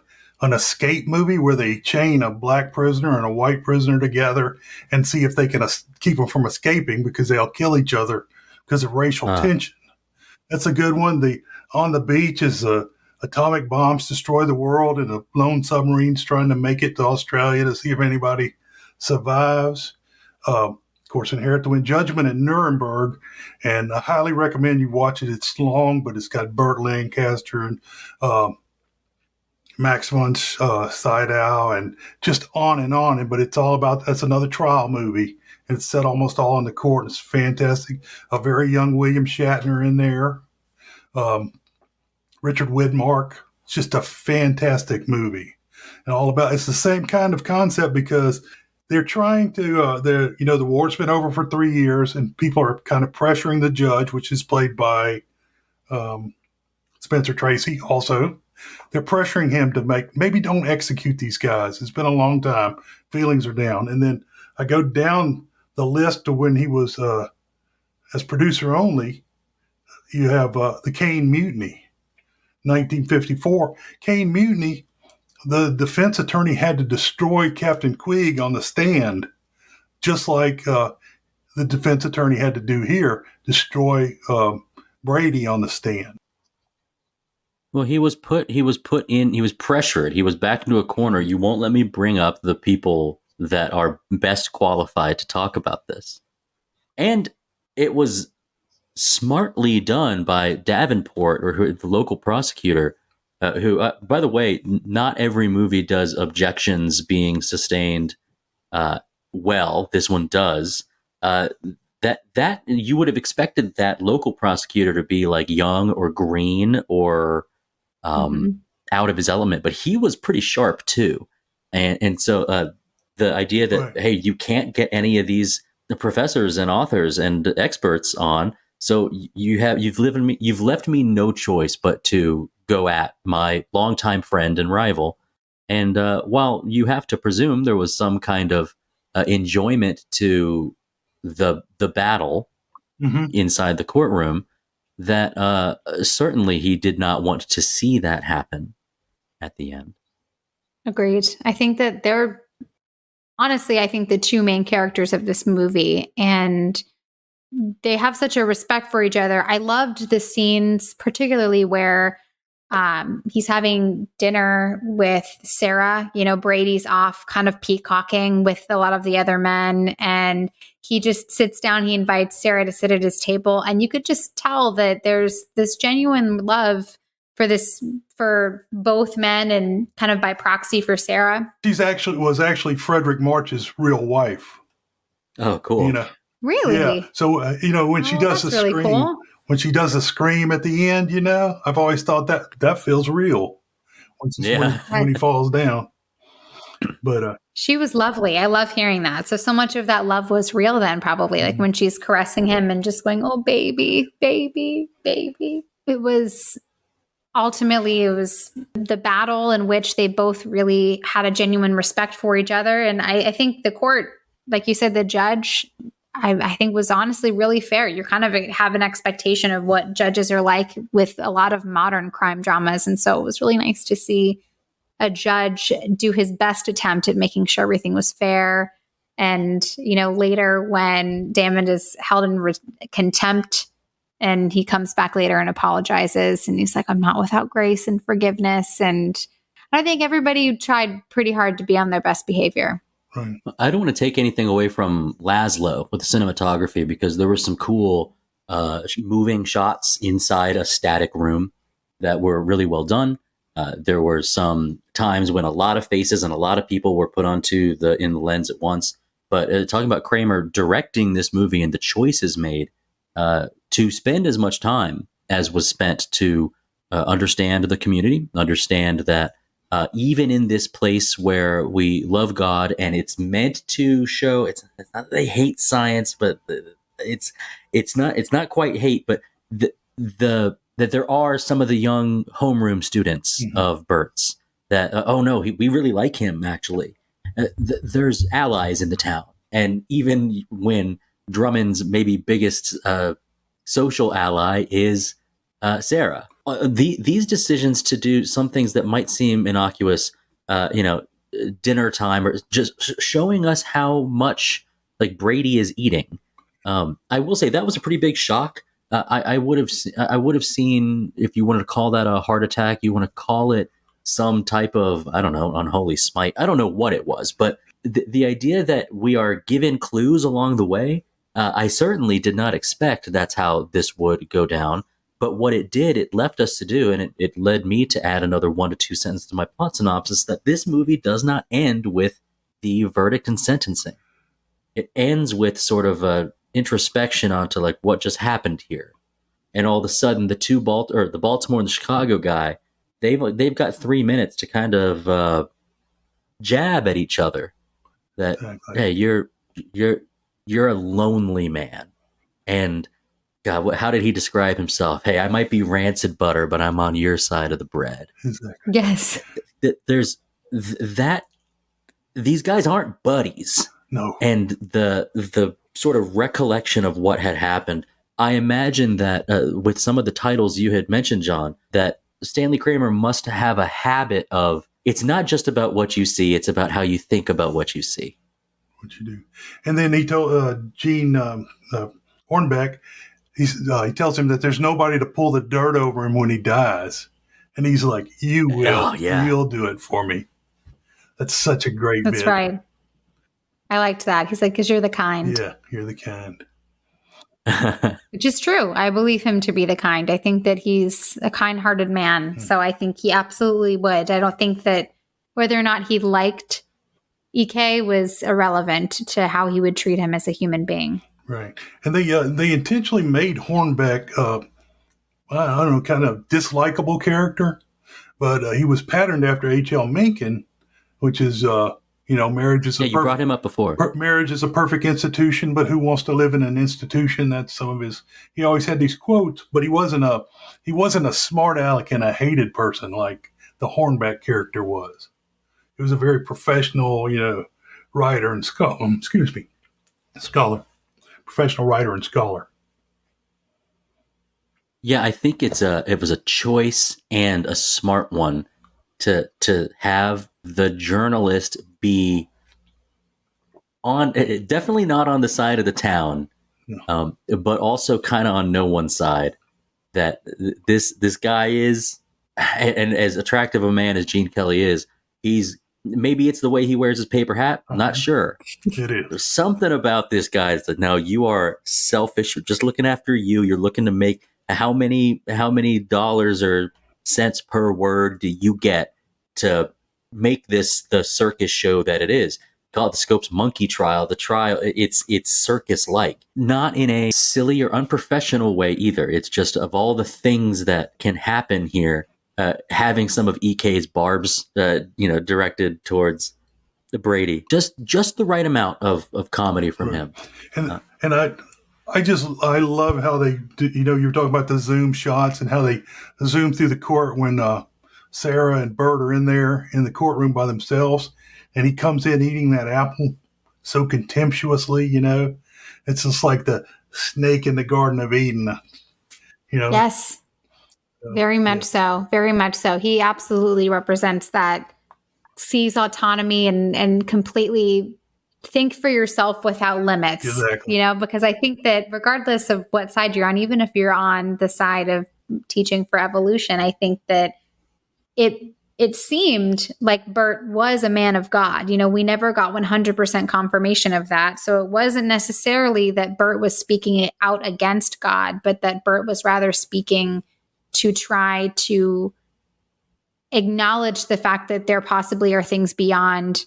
escape movie where they chain a black prisoner and a white prisoner together and see if they can keep them from escaping because they'll kill each other because of racial tension. That's a good one. The On the Beach is atomic bombs destroy the world and a lone submarine's trying to make it to Australia to see if anybody survives. Of course, Inherit to Win, Judgment at Nuremberg, and I highly recommend you watch it. It's long, but it's got Burt Lancaster and Max von Sydow and just on and on. But it's all about, that's another trial movie. And it's set almost all in the court. It's fantastic. A very young William Shatner in there. Richard Widmark. It's just a fantastic movie. And all about, it's the same kind of concept because they're trying to, the war's been over for 3 years and people are kind of pressuring the judge, which is played by Spencer Tracy also. They're pressuring him to maybe don't execute these guys. It's been a long time. Feelings are down. And then I go down the list to when he was as producer only. You have the Caine Mutiny, 1954. Caine Mutiny, the defense attorney had to destroy Captain Queeg on the stand, just like the defense attorney had to do here, destroy Brady on the stand. Well, he was pressured. He was backed into a corner. You won't let me bring up the people that are best qualified to talk about this. And it was smartly done by Davenport, or the local prosecutor, who, by the way, not every movie does objections being sustained well. This one does. That you would have expected that local prosecutor to be like young or green or out of his element, but he was pretty sharp too. And so the idea that, right, hey, you can't get any of these professors and authors and experts on, so you've left me no choice but to go at my longtime friend and rival. And while you have to presume there was some kind of enjoyment to the battle inside the courtroom, that certainly he did not want to see that happen at the end. Agreed. I think that I think the two main characters of this movie, and they have such a respect for each other. I loved the scenes, particularly where he's having dinner with Sarah. You know, Brady's off kind of peacocking with a lot of the other men, and he just sits down. He invites Sarah to sit at his table, and you could just tell that there's this genuine love for both men, and kind of by proxy for Sarah. Was actually Fredric March's real wife. Oh, cool. You know, really? Yeah. So when she does the scream, really cool. When she does the scream at the end, I've always thought that feels real when he falls down. But she was lovely. I love hearing that. So much of that love was real then, probably, like when she's caressing him and just going, "Oh, baby, baby, baby." It was the battle in which they both really had a genuine respect for each other. And I think the court, like you said, the judge, I think was honestly really fair. You kind of have an expectation of what judges are like with a lot of modern crime dramas. And so it was really nice to see a judge do his best attempt at making sure everything was fair. And, later when Damon is held in contempt, and he comes back later and apologizes, and he's like, "I'm not without grace and forgiveness." And I think everybody tried pretty hard to be on their best behavior. Right. I don't want to take anything away from Laszlo with the cinematography, because there were some cool moving shots inside a static room that were really well done. There were some times when a lot of faces and a lot of people were put onto in the lens at once. But talking about Kramer directing this movie and the choices made to spend as much time as was spent to understand the community, understand that even in this place where we love God, and it's meant to show, it's not that they hate science, but it's not quite hate, but that there are some of the young homeroom students of Bert's that we really like him actually. There's allies in the town, and even when Drummond's maybe biggest social ally is Sarah. These decisions to do some things that might seem innocuous, dinner time, or just showing us how much like Brady is eating. I will say that was a pretty big shock. I would have seen, if you wanted to call that a heart attack, you want to call it some type of, I don't know, unholy smite. I don't know what it was, but the idea that we are given clues along the way, I certainly did not expect that's how this would go down. But what it did, it left us to do, and it led me to add another 1 to 2 sentences to my plot synopsis, that this movie does not end with the verdict and sentencing. It ends with sort of a introspection onto like what just happened here. And all of a sudden, the Baltimore and the Chicago guy, they've got 3 minutes to kind of jab at each other that, exactly. Hey, you're a lonely man. And God, how did he describe himself? Hey, I might be rancid butter, but I'm on your side of the bread. Exactly. Yes. There's that. These guys aren't buddies. No. And the sort of recollection of what had happened, I imagine that with some of the titles you had mentioned, John, that Stanley Kramer must have a habit of, it's not just about what you see, it's about how you think about what you see. what you do. And then he told Gene Hornbeck, he tells him that there's nobody to pull the dirt over him when he dies. And he's like, you will. Oh, yeah. You'll do it for me. That's such a great bit. That's right. I liked that. He's like, because you're the kind. Yeah, you're the kind. Which is true. I believe him to be the kind. I think that he's a kind-hearted man. So I think he absolutely would. I don't think that whether or not he liked EK was irrelevant to how he would treat him as a human being. Right. And they intentionally made Hornbeck, I don't know, kind of dislikable character, but he was patterned after H.L. Mencken, which is, marriage is you brought him up before. Marriage is a perfect institution, but who wants to live in an institution? That's some of his. He always had these quotes, but he wasn't a smart aleck and a hated person like the Hornbeck character was. He was a very professional, writer and scholar. Scholar, professional writer and scholar. Yeah, I think it was a choice and a smart one to have the journalist be on, definitely not on the side of the town, but also kind of on no one's side. That this guy is, and as attractive a man as Gene Kelly is, maybe it's the way he wears his paper hat. I'm not sure. It is. There's something about this guy that now you are selfish. You're just looking after you. You're looking to make how many dollars or cents per word do you get to make this the circus show that it is? Call it the Scopes Monkey Trial. The trial, it's circus-like, not in a silly or unprofessional way either. It's just of all the things that can happen here, having some of EK's barbs, directed towards the Brady, just the right amount of comedy from him. And I love how they do, you're talking about the zoom shots and how they zoom through the court when Sarah and Bert are in there in the courtroom by themselves, and he comes in eating that apple so contemptuously, it's just like the snake in the Garden of Eden, Yes, very much so. Very much so. He absolutely represents that, sees autonomy and completely think for yourself without limits. Exactly. Because I think that regardless of what side you're on, even if you're on the side of teaching for evolution, I think that it seemed like Bert was a man of God. We never got 100% confirmation of that. So it wasn't necessarily that Bert was speaking it out against God, but that Bert was rather speaking to try to acknowledge the fact that there possibly are things beyond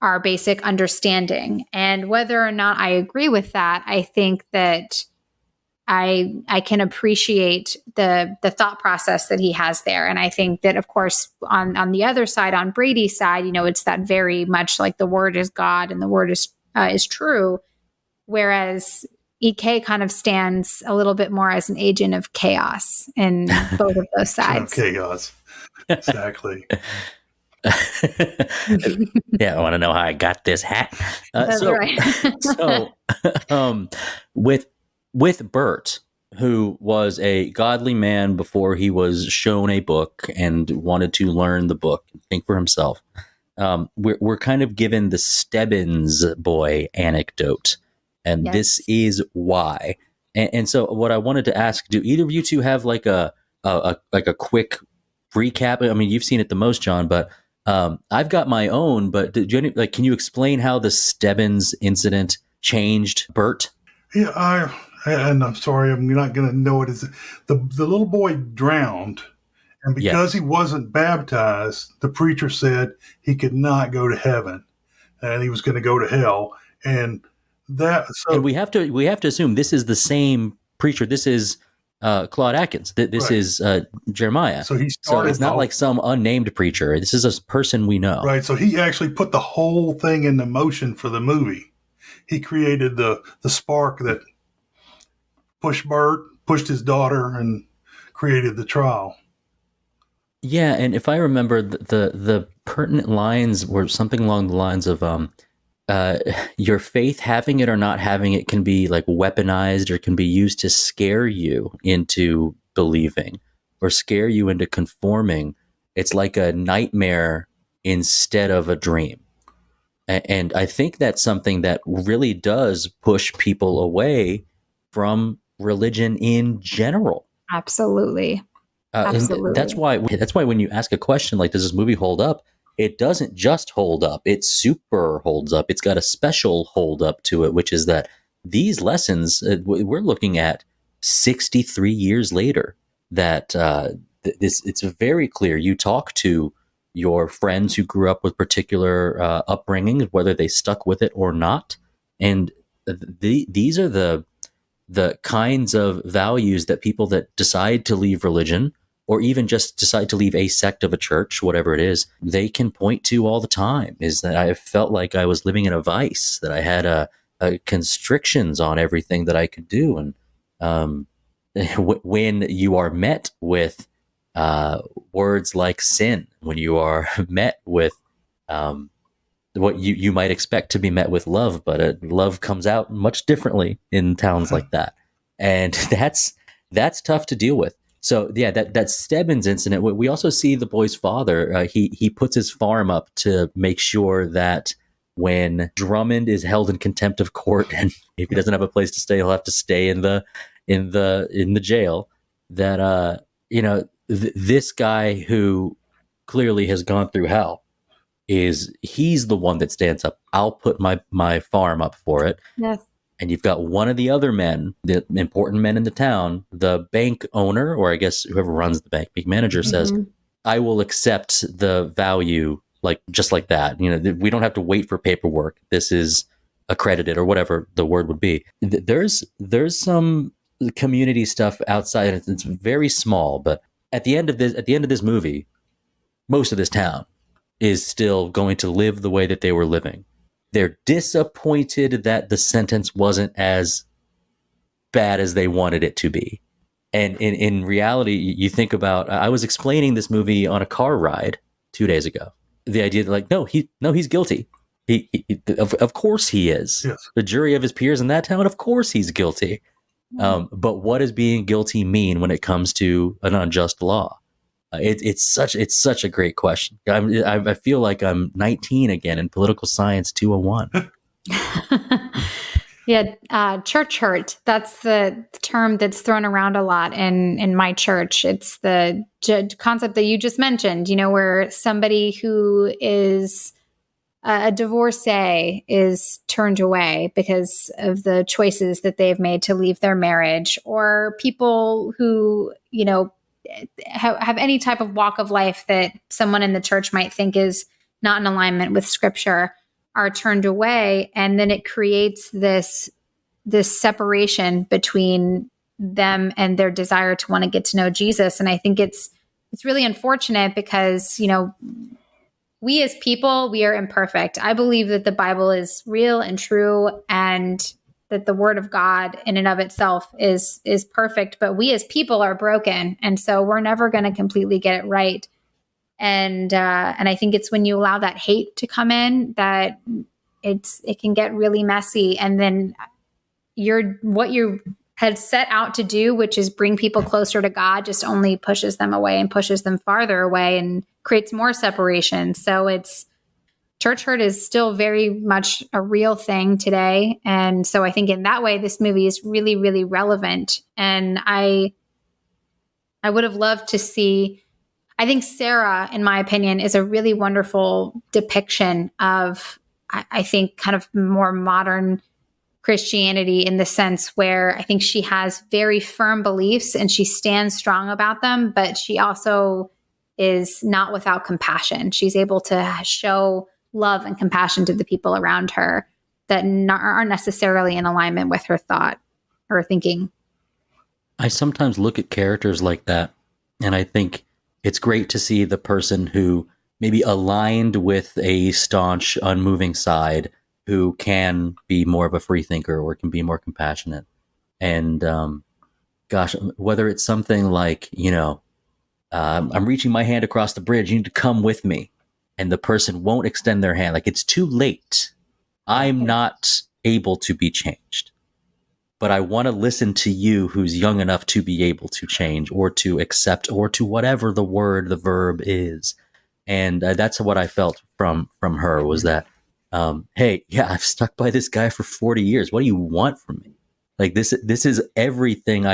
our basic understanding. And whether or not I agree with that, I think that I can appreciate the thought process that he has there. And I think that, of course, on the other side, on Brady's side, it's that very much like the word is God and the word is true. Whereas EK kind of stands a little bit more as an agent of chaos in both of those sides. Chaos. Exactly. Yeah, I want to know how I got this hat. That's right. With Bert, who was a godly man before he was shown a book and wanted to learn the book and think for himself, we're kind of given the Stebbins boy anecdote, and Yes. this is why. And so, what I wanted to ask: do either of you two have like a quick recap? I mean, you've seen it the most, John, but I've got my own. But can you explain how the Stebbins incident changed Bert? Yeah, and I'm sorry, I'm not going to know it. The little boy drowned, and because he wasn't baptized, the preacher said he could not go to heaven, and he was going to go to hell. And we have to assume this is the same preacher. This is Claude Akins. This is Jeremiah. So it's not like some unnamed preacher. This is a person we know. Right. So he actually put the whole thing into motion for the movie. He created the spark that pushed his daughter, and created the trial. Yeah, and if I remember, the pertinent lines were something along the lines of your faith, having it or not having it, can be like weaponized or can be used to scare you into believing or scare you into conforming. It's like a nightmare instead of a dream. And I think that's something that really does push people away from religion in general. Absolutely. Absolutely. And that's why when you ask a question like, does this movie hold up? It doesn't just hold up. It super holds up. It's got a special hold up to it, which is that these lessons, we're looking at 63 years later, that it's very clear. You talk to your friends who grew up with particular upbringings, whether they stuck with it or not. And these are the kinds of values that people that decide to leave religion, or even just decide to leave a sect of a church, whatever it is, they can point to all the time. Is that I felt like I was living in a vice, that I had constrictions on everything that I could do. And when you are met with words like sin, when you are met with what you might expect to be met with love, but love comes out much differently in towns like that. And that's tough to deal with. So yeah, that Stebbins incident, we also see the boy's father, he puts his farm up to make sure that when Drummond is held in contempt of court, and if he doesn't have a place to stay, he'll have to stay in the jail, that this guy who clearly has gone through hell, he's the one that stands up. I'll put my farm up for it. Yes. And you've got one of the other men, the important men in the town, the bank owner, or I guess whoever runs the bank manager, says, I will accept the value, just like that. We don't have to wait for paperwork. This is accredited, or whatever the word would be. There's some community stuff outside. It's very small, but at the end of this movie, most of this town is still going to live the way that they were living. They're disappointed that the sentence wasn't as bad as they wanted it to be. And in reality, you think about, I was explaining this movie on a car ride 2 days ago. The idea that he's guilty. He of course he is. Yes. The jury of his peers in that town, of course he's guilty. But what does being guilty mean when it comes to an unjust law? It's such a great question. I feel like I'm 19 again in political science 201. Yeah, church hurt. That's the term that's thrown around a lot in my church. It's the concept that you just mentioned, where somebody who is a divorcee is turned away because of the choices that they've made to leave their marriage, or people who, have any type of walk of life that someone in the church might think is not in alignment with scripture are turned away. And then it creates this separation between them and their desire to want to get to know Jesus. And I think it's really unfortunate because, we as people, we are imperfect. I believe that the Bible is real and true, and that the word of God in and of itself is perfect, but we as people are broken. And so we're never going to completely get it right. And I think it's when you allow that hate to come in that it can get really messy. And then what you had set out to do, which is bring people closer to God, just only pushes them away and pushes them farther away and creates more separation. So church hurt is still very much a real thing today. And so I think in that way, this movie is really, really relevant. And I would have loved to see, I think Sarah, in my opinion, is a really wonderful depiction of, I think, kind of more modern Christianity, in the sense where I think she has very firm beliefs and she stands strong about them, but she also is not without compassion. She's able to show love and compassion to the people around her that aren't necessarily in alignment with her thought or thinking. I sometimes look at characters like that, and I think it's great to see the person who maybe aligned with a staunch, unmoving side, who can be more of a free thinker or can be more compassionate. And whether it's something like, I'm reaching my hand across the bridge, you need to come with me. And the person won't extend their hand. Like, it's too late. I'm not able to be changed. But I want to listen to you, who's young enough to be able to change or to accept or to whatever the verb is. And that's what I felt from her, was that Hey, yeah, I've stuck by this guy for 40 years. What do you want from me? Like this is everything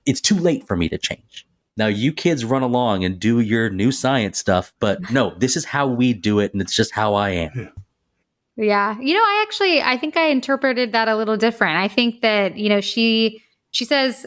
it's too late for me to change. Now you kids run along and do your new science stuff, but no, this is how we do it. And it's just how I am. Yeah. I think I interpreted that a little different. I think that, she says,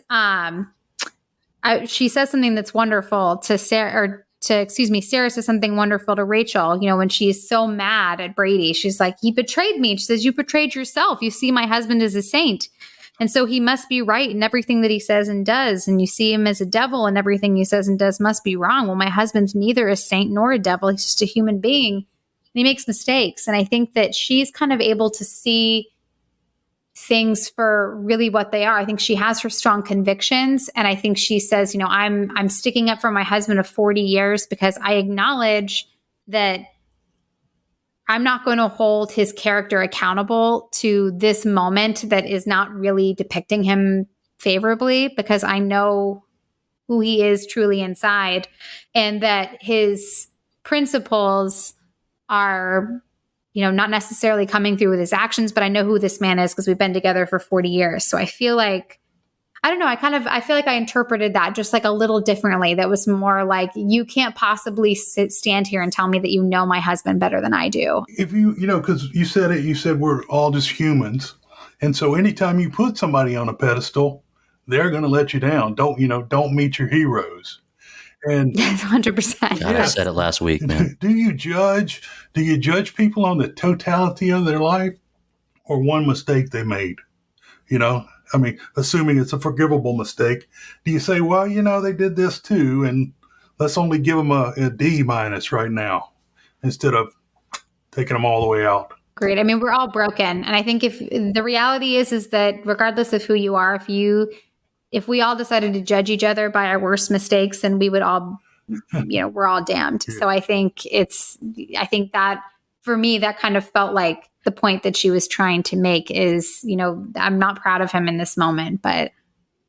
she says something that's wonderful to Sarah, Sarah says something wonderful to Rachel, when she's so mad at Brady. She's like, he betrayed me. She says, you betrayed yourself. You see my husband as a saint. And so he must be right in everything that he says and does. And you see him as a devil, and everything he says and does must be wrong. Well, my husband's neither a saint nor a devil. He's just a human being. And he makes mistakes. And I think that she's kind of able to see things for really what they are. I think she has her strong convictions. And I think she says, I'm sticking up for my husband of 40 years because I acknowledge that I'm not going to hold his character accountable to this moment that is not really depicting him favorably, because I know who he is truly inside, and that his principles are, not necessarily coming through with his actions, but I know who this man is because we've been together for 40 years. So I feel like, I don't know, I feel like I interpreted that just like a little differently. That was more like, you can't possibly stand here and tell me that you know my husband better than I do. If because you said we're all just humans. And so anytime you put somebody on a pedestal, they're going to let you down. Don't meet your heroes. And 100%. God, I said it last week, man. Do you judge people on the totality of their life or one mistake they made? Assuming it's a forgivable mistake, do you say, well, they did this too, and let's only give them a D- right now instead of taking them all the way out? Great. We're all broken. And I think if the reality is that regardless of who you are, if we all decided to judge each other by our worst mistakes, then we would all, we're all damned. Yeah. So I think that for me, that kind of felt like the point that she was trying to make is, I'm not proud of him in this moment, but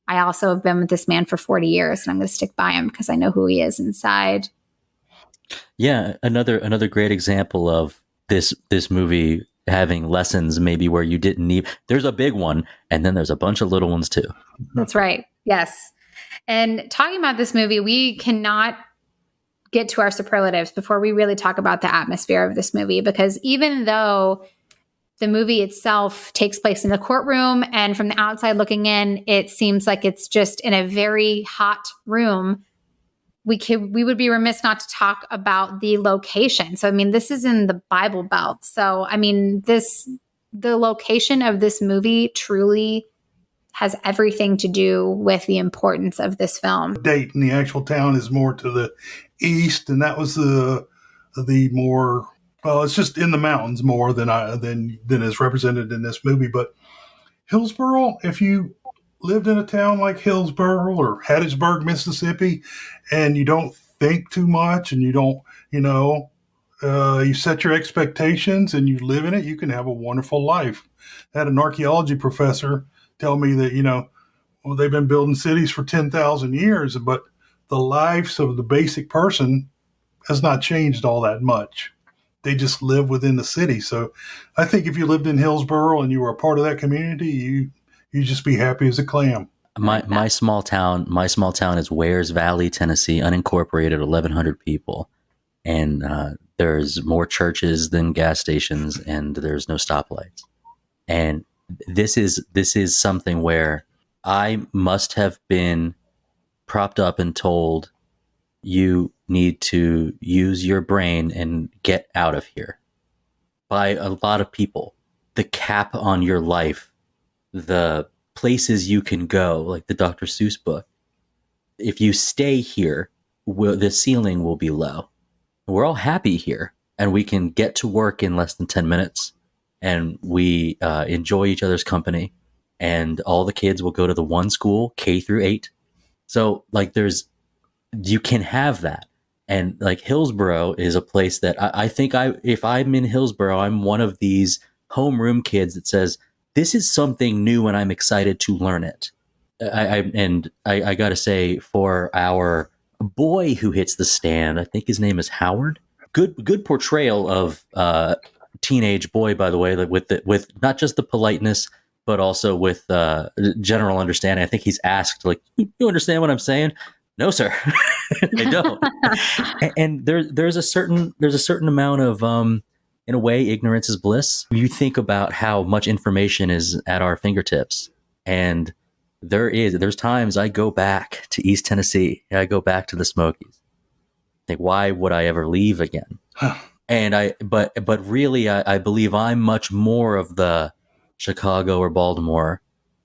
I also have been with this man for 40 years and I'm going to stick by him because I know who he is inside. Yeah. Another great example of this movie having lessons maybe where you didn't need, there's a big one and then there's a bunch of little ones too. That's right. Yes. And talking about this movie, we cannot get to our superlatives before we really talk about the atmosphere of this movie, because even though the movie itself takes place in the courtroom and from the outside looking in, it seems like it's just in a very hot room, we would be remiss not to talk about the location. So, this is in the Bible Belt. So, the location of this movie truly has everything to do with the importance of this film. Dayton, the actual town, is more to the east, and that was the more, well, it's just in the mountains more than is represented in this movie. But Hillsboro, if you lived in a town like Hillsboro or Hattiesburg, Mississippi, and you don't think too much and you don't, you set your expectations and you live in it, you can have a wonderful life. I had an archaeology professor tell me that, they've been building cities for 10,000 years, but the lives of the basic person has not changed all that much. They just live within the city. So I think if you lived in Hillsboro and you were a part of that community, you just be happy as a clam. My small town is Wares Valley, Tennessee, unincorporated, 1,100 people, and there's more churches than gas stations, and there's no stoplights. And this is something where I must have been propped up and told, you need to use your brain and get out of here, by a lot of people. The cap on your life, the places you can go, like the Dr. Seuss book. If you stay here, the ceiling will be low. We're all happy here, and we can get to work in less than 10 minutes, and we enjoy each other's company, and all the kids will go to the one school, K through 8. So you can have that. And like Hillsboro is a place that I think if I'm in Hillsboro, I'm one of these homeroom kids that says, this is something new and I'm excited to learn it. I got to say, for our boy who hits the stand, I think his name is Howard. Good portrayal of teenage boy, by the way, like with not just the politeness, but also with general understanding. I think he's asked, like, you understand what I'm saying? No, sir, I don't. And there's a certain amount of, in a way, ignorance is bliss. You think about how much information is at our fingertips, and there's times I go back to East Tennessee. I go back to the Smokies. Like, why would I ever leave again? And but really, I believe I'm much more of the Chicago or Baltimore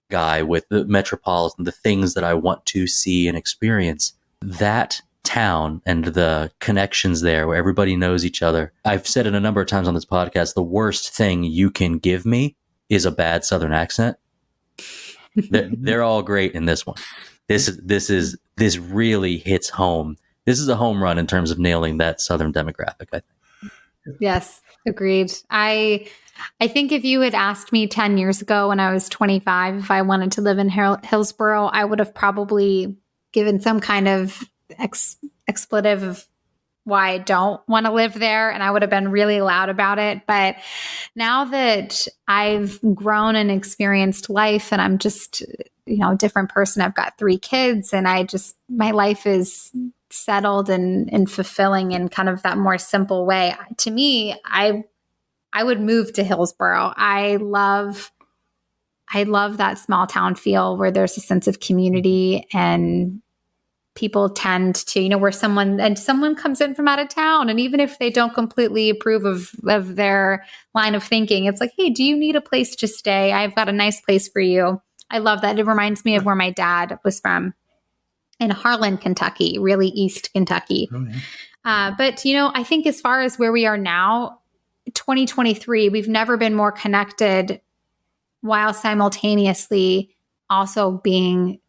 guy with the metropolitan, the things that I want to see and experience. That town and the connections there where everybody knows each other. I've said it a number of times on this podcast, the worst thing you can give me is a bad Southern accent. They're all great in this one. This really hits home. This is a home run in terms of nailing that Southern demographic, I think. Yes, agreed. I think if you had asked me 10 years ago when I was 25 if I wanted to live in Hillsborough, I would have probably given some kind of expletive of why I don't want to live there, and I would have been really loud about it. But now that I've grown and experienced life, and I'm just, a different person, I've got 3 kids, and my life is settled and fulfilling in kind of that more simple way. To me, I would move to Hillsborough. I love that small town feel where there's a sense of community, and people tend to, where someone comes in from out of town, and even if they don't completely approve of their line of thinking, it's like, hey, do you need a place to stay? I've got a nice place for you. I love that. It reminds me of where my dad was from, in Harlan, Kentucky, really East Kentucky. Oh, yeah. But, I think as far as where we are now, 2023, we've never been more connected while simultaneously also being,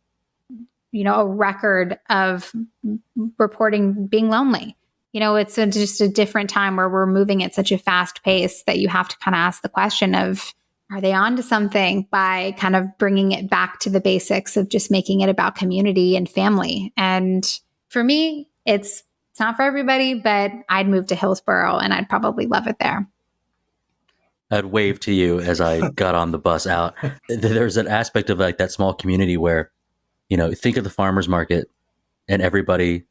a record of reporting being lonely. It's just a different time where we're moving at such a fast pace that you have to kind of ask the question of, are they on to something by kind of bringing it back to the basics of just making it about community and family? And for me, it's not for everybody, but I'd move to Hillsborough and I'd probably love it there. I'd wave to you as I got on the bus out. There's an aspect of like that small community where, think of the farmer's market and everybody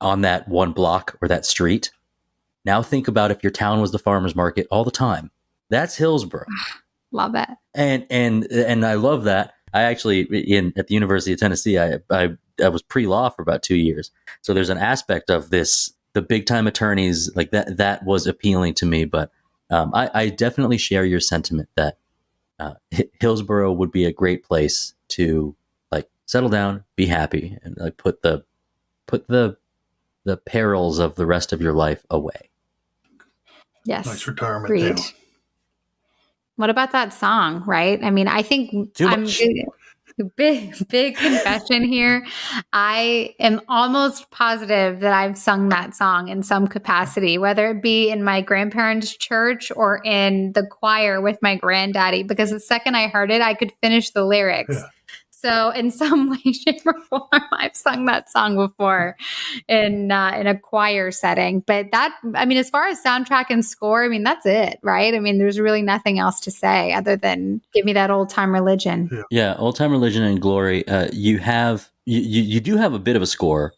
on that one block or that street. Now think about if your town was the farmer's market all the time. That's Hillsborough. Love it. And I love that. I actually, at the University of Tennessee, I was pre-law for about 2 years. So there's an aspect of this, the big time attorneys, like that was appealing to me. But I definitely share your sentiment that Hillsborough would be a great place to like settle down, be happy, and like put the perils of the rest of your life away. Yes. Nice retirement. Agreed. Down. What about that song, right? I mean, I think big confession here. I am almost positive that I've sung that song in some capacity, whether it be in my grandparents' church or in the choir with my granddaddy, because the second I heard it, I could finish the lyrics. Yeah. So in some way, shape, or form, I've sung that song before in a choir setting. But as far as soundtrack and score, that's it, right? There's really nothing else to say other than give me that old time religion. Yeah, old time religion and glory. You do have a bit of a score,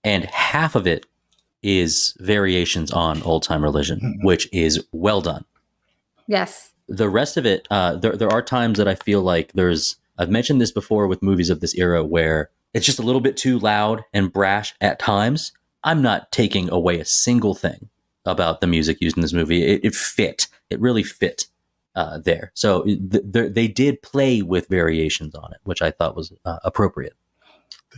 and half of it is variations on old time religion, which is well done. Yes. The rest of it, there are times that I feel like I've mentioned this before with movies of this era where it's just a little bit too loud and brash at times. I'm not taking away a single thing about the music used in this movie. It fit. It really fit there. So they did play with variations on it, which I thought was appropriate.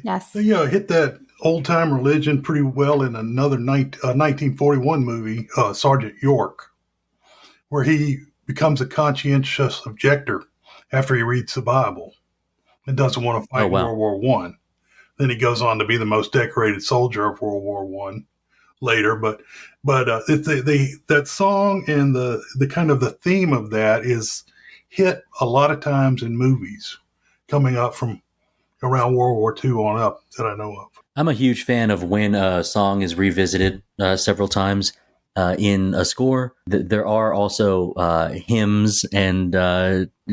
Yes. They hit that old time religion pretty well in another 1941 movie, Sergeant York, where he becomes a conscientious objector after he reads the Bible and doesn't want to fight World War I. Then he goes on to be the most decorated soldier of World War I later. But that song and the kind of the theme of that is hit a lot of times in movies coming up from around World War II on up that I know of. I'm a huge fan of when a song is revisited several times. in a score. There are also hymns and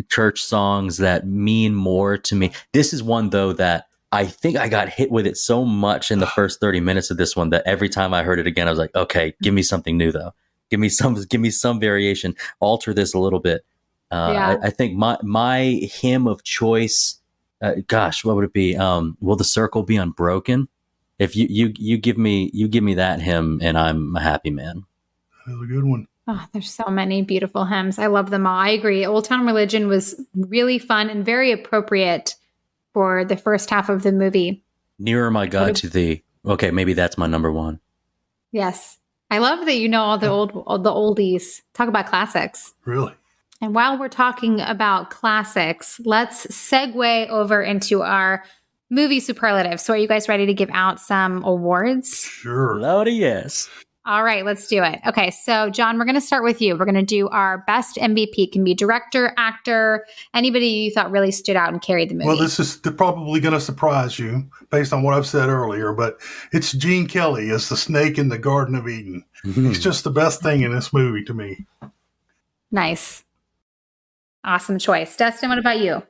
church songs that mean more to me. This is one, though, that I think I got hit with it so much in the first 30 minutes of this one that every time I heard it again, I was like, okay, give me something new, though. Give me some variation. Alter this a little bit. I think my hymn of choice, what would it be? Will the Circle Be Unbroken? If you give me that hymn, and I'm a happy man. That's a good one. Oh, there's so many beautiful hymns. I love them all. I agree. Old Town Religion was really fun and very appropriate for the first half of the movie. Nearer My God to Thee. Okay, maybe that's my number one. Yes. I love that you know all the oldies. Talk about classics. Really? And while we're talking about classics, let's segue over into our movie superlatives. So are you guys ready to give out some awards? Sure. Louder, yes. All right, let's do it. Okay, so John, we're going to start with you. We're going to do our best MVP. Can be director, actor, anybody you thought really stood out and carried the movie. Well, this is probably going to surprise you based on what I've said earlier, but it's Gene Kelly as the snake in the Garden of Eden. Mm-hmm. He's just the best thing in this movie to me. Nice. Awesome choice. Dustin, what about you?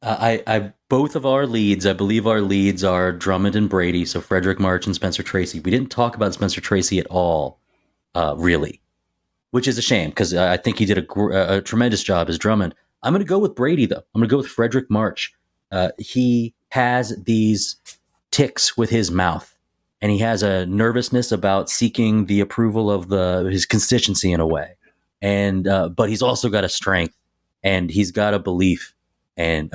I both of our leads, I believe our leads are Drummond and Brady, so Fredric March and Spencer Tracy. We didn't talk about Spencer Tracy at all, really, which is a shame because I think he did a tremendous job as Drummond. I'm going to go with Brady, though. I'm going to go with Fredric March. He has these tics with his mouth, and he has a nervousness about seeking the approval of his constituency in a way. And but he's also got a strength, and he's got a belief. And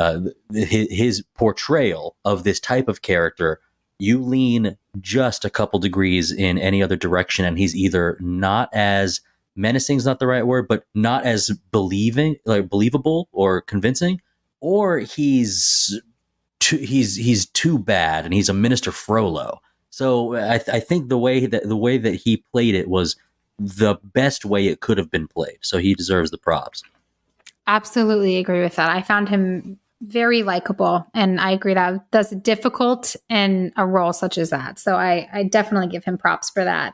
his portrayal of this type of character, you lean just a couple degrees in any other direction, and he's either not as menacing is not the right word, but not as believable or convincing, or he's too bad, and he's a Minister Frollo. So I think the way that he played it was the best way it could have been played. So he deserves the props. Absolutely agree with that. I found him very likable, and I agree that that's difficult in a role such as that. So I definitely give him props for that.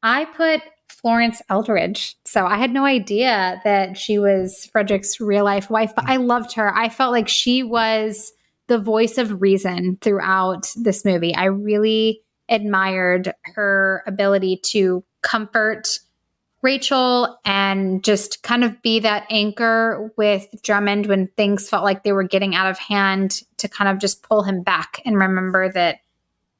I put Florence Eldridge. So I had no idea that she was Fredric's real life wife, but I loved her. I felt like she was the voice of reason throughout this movie. I really admired her ability to comfort Rachel and just kind of be that anchor with Drummond when things felt like they were getting out of hand, to kind of just pull him back and remember that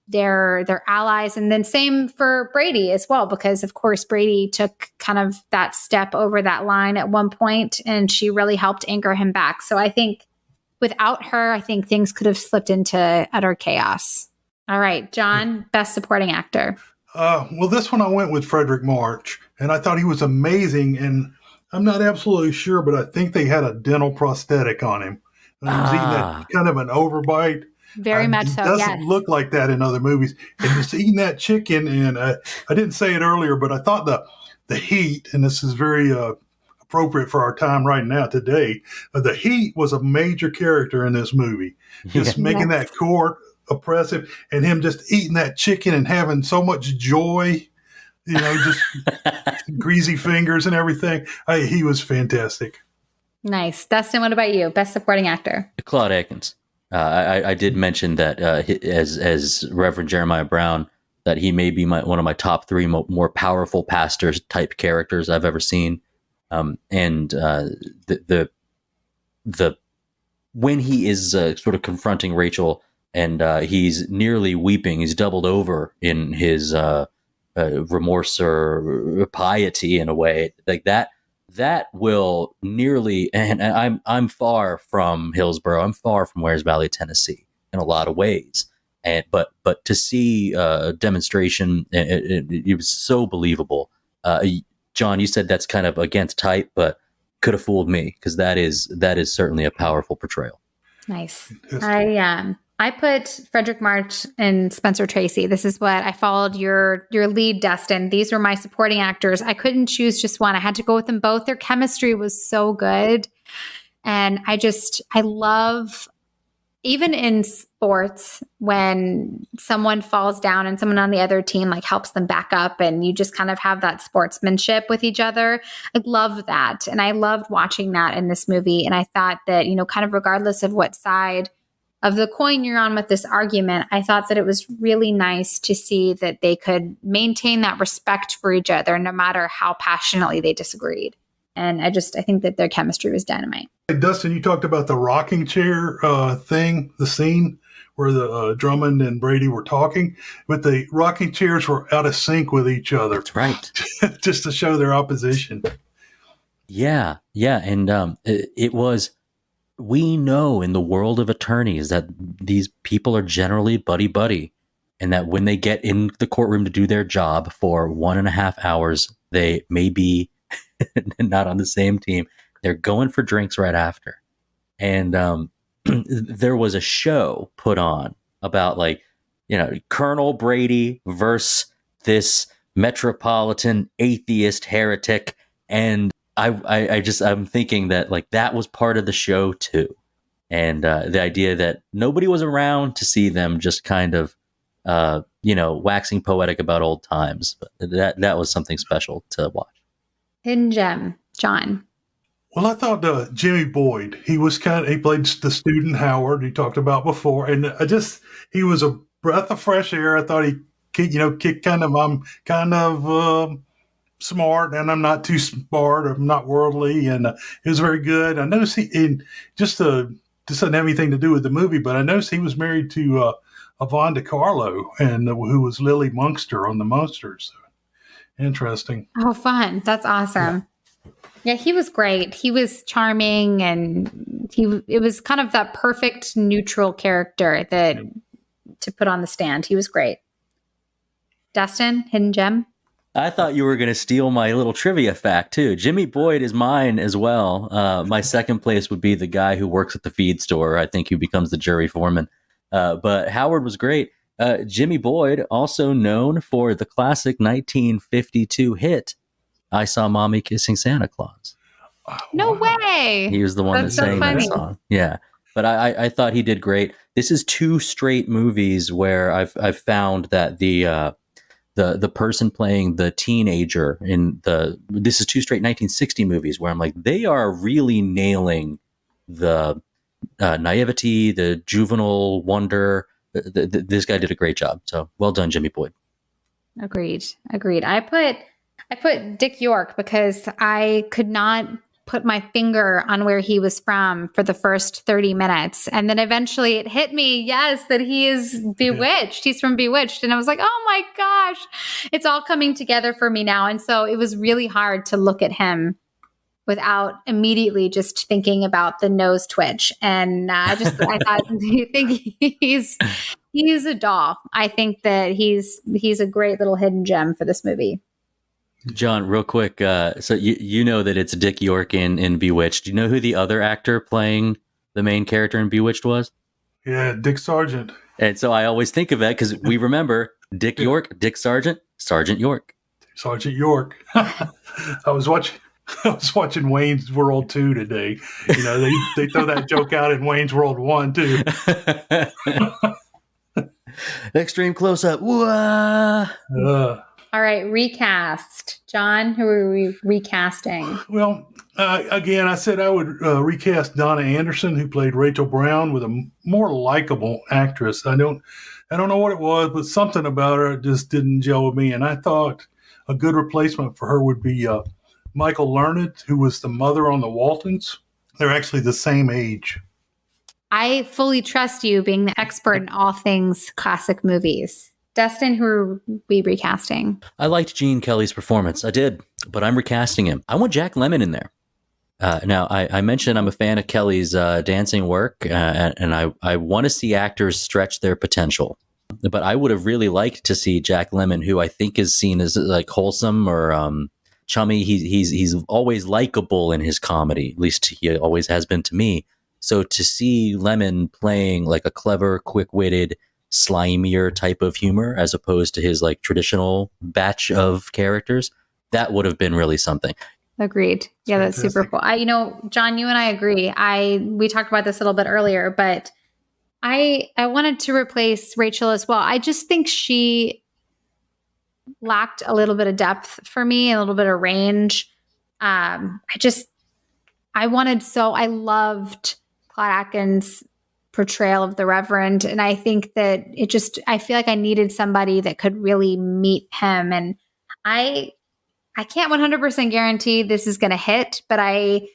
they're allies. And then same for Brady as well, because of course Brady took kind of that step over that line at one point, and she really helped anchor him back. So I think without her, I think things could have slipped into utter chaos. All right, John, best supporting actor. Well, this one I went with Fredric March, and I thought he was amazing. And I'm not absolutely sure, but I think they had a dental prosthetic on him. And he was eating that kind of an overbite. Very much so, It yes. doesn't look like that in other movies. And just eating that chicken, and I didn't say it earlier, but I thought the heat, and this is very appropriate for our time right now today, the heat was a major character in this movie. Just making that court oppressive, and him just eating that chicken and having so much joy, just greasy fingers and everything. He was fantastic. Nice. Dustin, what about you? Best supporting actor? Claude Akins. I did mention that as Reverend Jeremiah Brown, that he may be one of my top three more powerful pastors type characters I've ever seen. And the when he is sort of confronting Rachel, and he's nearly weeping, he's doubled over in his remorse or piety in a way like that. That will nearly, and I'm far from Hillsborough. I'm far from Wears Valley, Tennessee, in a lot of ways. But to see a demonstration, it was so believable. John, you said that's kind of against type, but could have fooled me, because that is certainly a powerful portrayal. Nice. I put Fredric March and Spencer Tracy. This is what I followed your lead, Dustin. These were my supporting actors. I couldn't choose just one. I had to go with them both. Their chemistry was so good. And I love, even in sports when someone falls down and someone on the other team like helps them back up and you just kind of have that sportsmanship with each other. I love that. And I loved watching that in this movie. And I thought that, kind of regardless of what side of the coin you're on with this argument, I thought that it was really nice to see that they could maintain that respect for each other no matter how passionately they disagreed. And I think that their chemistry was dynamite. Hey, Dustin, you talked about the rocking chair thing, the scene where the Drummond and Brady were talking, but the rocking chairs were out of sync with each other. That's right. Just to show their opposition. Yeah. And it was, we know in the world of attorneys that these people are generally buddy-buddy, and that when they get in the courtroom to do their job for 1.5 hours, they may be not on the same team. They're going for drinks right after. And there was a show put on about Colonel Brady versus this metropolitan atheist heretic. And I'm thinking that that was part of the show too. And the idea that nobody was around to see them just kind of, waxing poetic about old times. But that was something special to watch. Hidden gem, John. Well, I thought Jimmy Boyd, he played the student Howard he talked about before. And he was a breath of fresh air. I thought he kicked I'm kind of smart and I'm not too smart. I'm not worldly. And it was very good. I noticed this doesn't have anything to do with the movie, but I noticed he was married to Yvonne DiCarlo, and who was Lily Munster on the Munsters. Interesting. Oh, fun. That's awesome. Yeah, he was great. He was charming, and it was kind of that perfect neutral character to put on the stand. He was great. Dustin, hidden gem? I thought you were going to steal my little trivia fact, too. Jimmy Boyd is mine as well. My second place would be the guy who works at the feed store. I think he becomes the jury foreman. But Howard was great. Jimmy Boyd, also known for the classic 1952 hit, I Saw Mommy Kissing Santa Claus. No way! He was the one that sang that song. Yeah. But I thought he did great. This is 2 straight movies where I've found that the person playing the teenager this is 2 straight 1960 movies where I'm like, they are really nailing the naivety, the juvenile wonder. This guy did a great job. So well done, Jimmy Boyd. Agreed. I put Dick York because I could not put my finger on where he was from for the first 30 minutes. And then eventually it hit me, yes, that he is Bewitched. He's from Bewitched. And I was like, oh my gosh, it's all coming together for me now. And so it was really hard to look at him without immediately just thinking about the nose twitch. And I thought, you think he's a doll. I think that he's a great little hidden gem for this movie. John, real quick. So you know that it's Dick York in Bewitched. Do you know who the other actor playing the main character in Bewitched was? Yeah, Dick Sargent. And so I always think of that because we remember Dick York, Dick Sargent, Sergeant York. Sergeant York. I was watching Wayne's World 2 today. They throw that joke out in Wayne's World 1 too. Extreme close up. All right, recast. John, who are we recasting? Well, again, I said I would recast Donna Anderson, who played Rachel Brown, with a more likable actress. I don't know what it was, but something about her just didn't gel with me. And I thought a good replacement for her would be Michael Learned, who was the mother on the Waltons. They're actually the same age. I fully trust you being the expert in all things classic movies. Dustin, who are we recasting? I liked Gene Kelly's performance. I did, but I'm recasting him. I want Jack Lemmon in there. Now, I mentioned I'm a fan of Kelly's dancing work, and I want to see actors stretch their potential. But I would have really liked to see Jack Lemmon, who I think is seen as like wholesome or chummy. He's always likable in his comedy. At least he always has been to me. So to see Lemmon playing like a clever, quick-witted, slimier type of humor as opposed to his like traditional batch of characters, that would have been really something. Agreed. Yeah, that's super cool. John, you and I agree. We talked about this a little bit earlier, but I wanted to replace Rachel as well. I just think she lacked a little bit of depth for me, a little bit of range. I loved Claude Akins' portrayal of the Reverend. And I think that I feel like I needed somebody that could really meet him. And I can't 100% guarantee this is going to hit, but I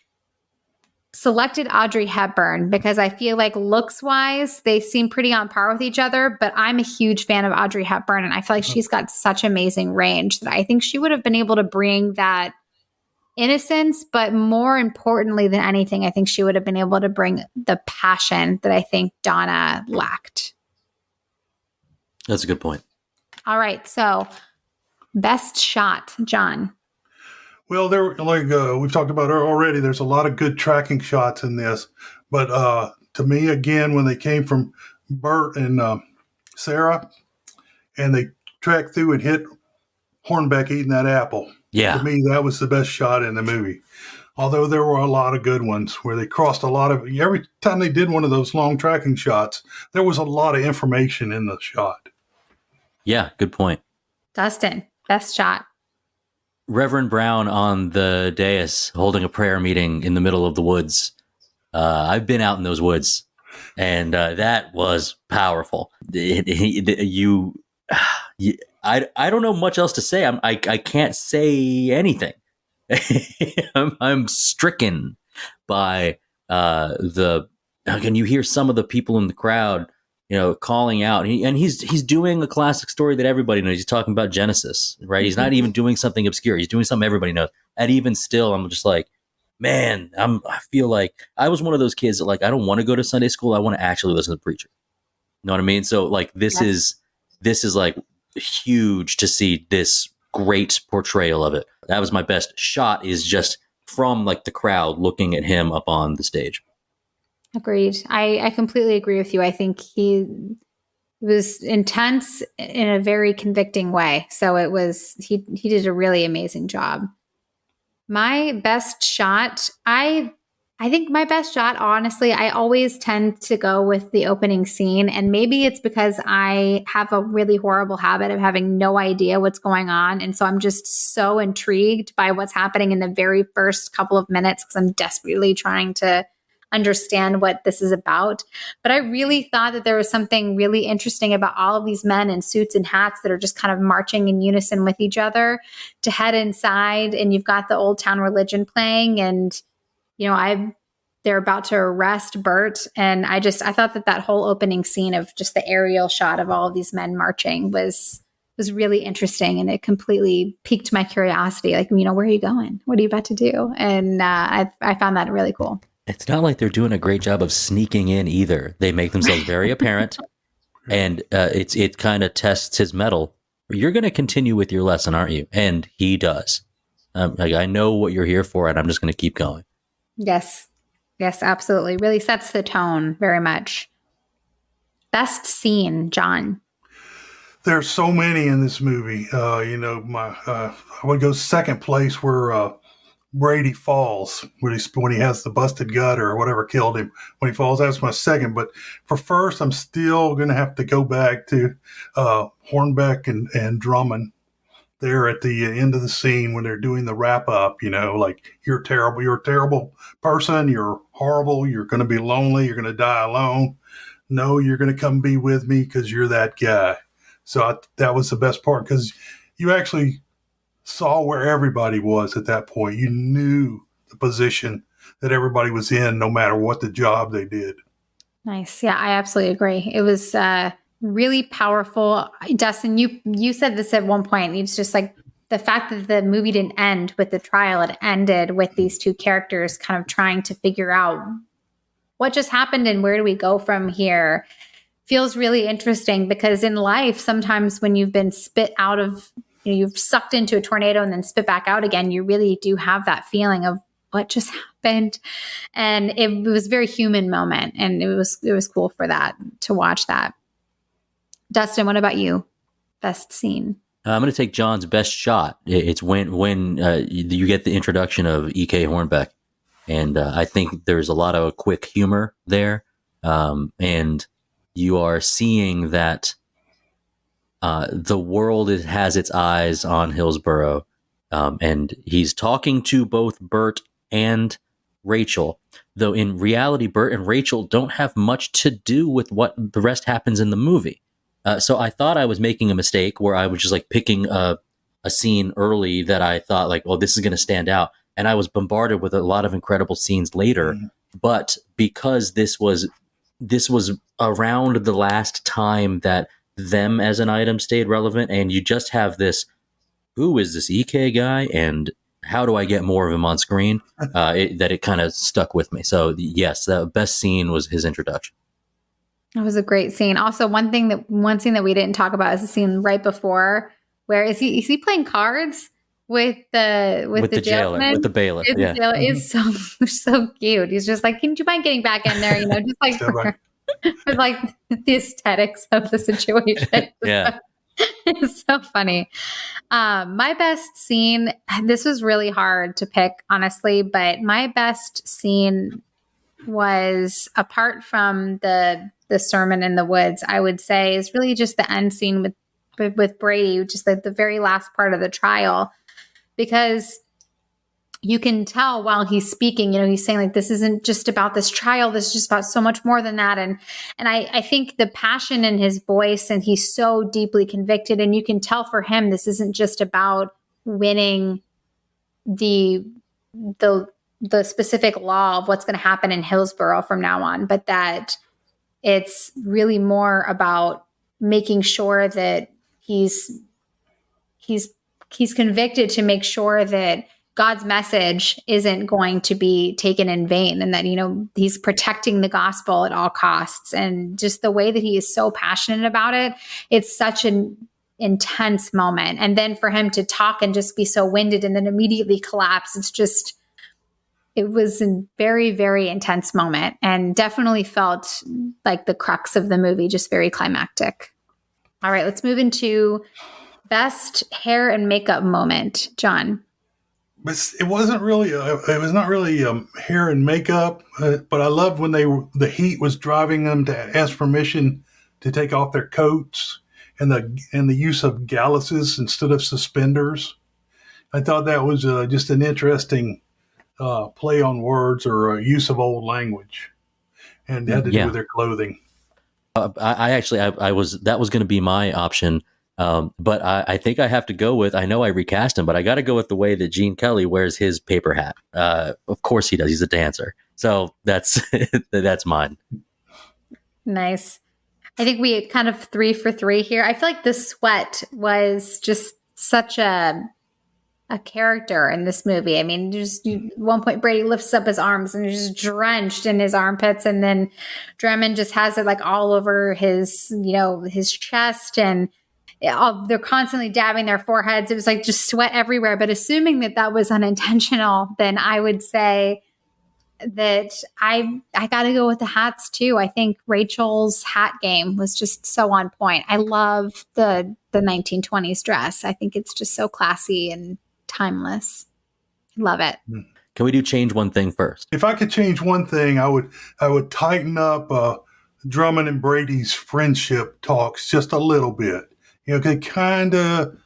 selected Audrey Hepburn because I feel like looks wise, they seem pretty on par with each other, but I'm a huge fan of Audrey Hepburn. And I feel like she's got such amazing range that I think she would have been able to bring that innocence, but more importantly than anything, I think she would have been able to bring the passion that I think Donna lacked. That's a good point. All right. So best shot, John. Well, there, like we've talked about already, there's a lot of good tracking shots in this. But to me, again, when they came from Bert and Sarah, and they tracked through and hit Hornbeck eating that apple. Yeah. To me, that was the best shot in the movie. Although there were a lot of good ones where they crossed a lot of, every time they did one of those long tracking shots, there was a lot of information in the shot. Yeah, good point. Dustin, best shot. Reverend Brown on the dais holding a prayer meeting in the middle of the woods. I've been out in those woods, and that was powerful. I don't know much else to say. I can't say anything. I'm stricken by and you hear some of the people in the crowd, calling out, and he's doing a classic story that everybody knows. He's talking about Genesis, right? He's not even doing something obscure. He's doing something everybody knows. And even still, I'm just like, man, I feel like I was one of those kids that, like, I don't want to go to Sunday school. I want to actually listen to the preacher. You know what I mean? So, like, this is like huge to see this great portrayal of it. That was my best shot, is just from, like, the crowd looking at him up on the stage. Agreed. I completely agree with you. I think he was intense in a very convicting way. So he did a really amazing job. My best shot, I think my best shot, honestly, I always tend to go with the opening scene. And maybe it's because I have a really horrible habit of having no idea what's going on. And so I'm just so intrigued by what's happening in the very first couple of minutes because I'm desperately trying to understand what this is about. But I really thought that there was something really interesting about all of these men in suits and hats that are just kind of marching in unison with each other to head inside. And you've got the Old Town Religion playing, and they're about to arrest Bert. And I thought that whole opening scene of just the aerial shot of all of these men marching was really interesting. And it completely piqued my curiosity. Like, where are you going? What are you about to do? And I found that really cool. It's not like they're doing a great job of sneaking in either. They make themselves very apparent, and it kind of tests his mettle. You're going to continue with your lesson, aren't you? And he does. I know what you're here for, and I'm just going to keep going. Yes, absolutely. Really sets the tone very much. Best scene, John. There's so many in this movie. I would go second place where Brady falls when he has the busted gut or whatever killed him. When he falls, that's my second. But for first, I'm still going to have to go back to Hornbeck and Drummond there at the end of the scene when they're doing the wrap up. Like, you're terrible. You're a terrible person. You're horrible. You're going to be lonely. You're going to die alone. No, you're going to come be with me because you're that guy. So that was the best part, because you actually saw where everybody was at that point. You knew the position that everybody was in, no matter what the job they did. Nice. Yeah, I absolutely agree. It was really powerful. Dustin, you said this at one point. It's just like the fact that the movie didn't end with the trial. It ended with these two characters kind of trying to figure out what just happened and where do we go from here. Feels really interesting, because in life, sometimes when you've been spit out of, you've sucked into a tornado and then spit back out again, you really do have that feeling of what just happened. And it was a very human moment. And it was cool for that, to watch that. Dustin, what about you? Best scene? I'm going to take John's best shot. It's when you get the introduction of E.K. Hornbeck. And I think there's a lot of quick humor there. And you are seeing that the world has its eyes on Hillsborough, and he's talking to both Bert and Rachel, though in reality, Bert and Rachel don't have much to do with what the rest happens in the movie. So I thought I was making a mistake where I was just like picking a scene early that I thought like, oh, this is going to stand out. And I was bombarded with a lot of incredible scenes later. Mm-hmm. But because this was around the last time that them as an item stayed relevant, and you just have this, who is this EK guy and how do I get more of him on screen, it kind of stuck with me. So yes, the best scene was his introduction. That was a great scene. Also, one scene that we didn't talk about is the scene right before where is he playing cards with the jailer, with the bailiff. Yeah, the jailer is so cute. He's just like, "Can you mind getting back in there?" Just like with like the aesthetics of the situation. Yeah, it's so funny. My best scene. This was really hard to pick, honestly, but my best scene was, apart from the sermon in the woods, I would say, is really just the end scene with Brady, just like the very last part of the trial, because you can tell while he's speaking, he's saying like, this isn't just about this trial. This is just about so much more than that. And I think the passion in his voice, and he's so deeply convicted, and you can tell for him, this isn't just about winning the specific law of what's going to happen in Hillsborough from now on, but that it's really more about making sure that he's convicted to make sure that God's message isn't going to be taken in vain, and that, he's protecting the gospel at all costs. And just the way that he is so passionate about it, it's such an intense moment. And then for him to talk and just be so winded and then immediately collapse, it was a very, very intense moment, and definitely felt like the crux of the movie, just very climactic. All right, let's move into best hair and makeup moment. John. It wasn't really, it was not really hair and makeup, but I loved when the heat was driving them to ask permission to take off their coats, and the use of galluses instead of suspenders. I thought that was just an interesting play on words, or use of old language, and it had to do with their clothing. I was going to be my option, but I think I have to go with, I know I recast him, but I got to go with the way that Gene Kelly wears his paper hat. Of course he does. He's a dancer. So that's mine. Nice. I think we kind of 3 for 3 here. I feel like the sweat was just such a character in this movie. I mean, at one point Brady lifts up his arms and he's just drenched in his armpits, and then Drummond just has it like all over his, his chest, and they're constantly dabbing their foreheads. It was like just sweat everywhere. But assuming that was unintentional, then I would say that I got to go with the hats too. I think Rachel's hat game was just so on point. I love the 1920s dress. I think it's just so classy and timeless. Love it. Can we change one thing first? If I could change one thing, I would tighten up Drummond and Brady's friendship talks just a little bit. They kind of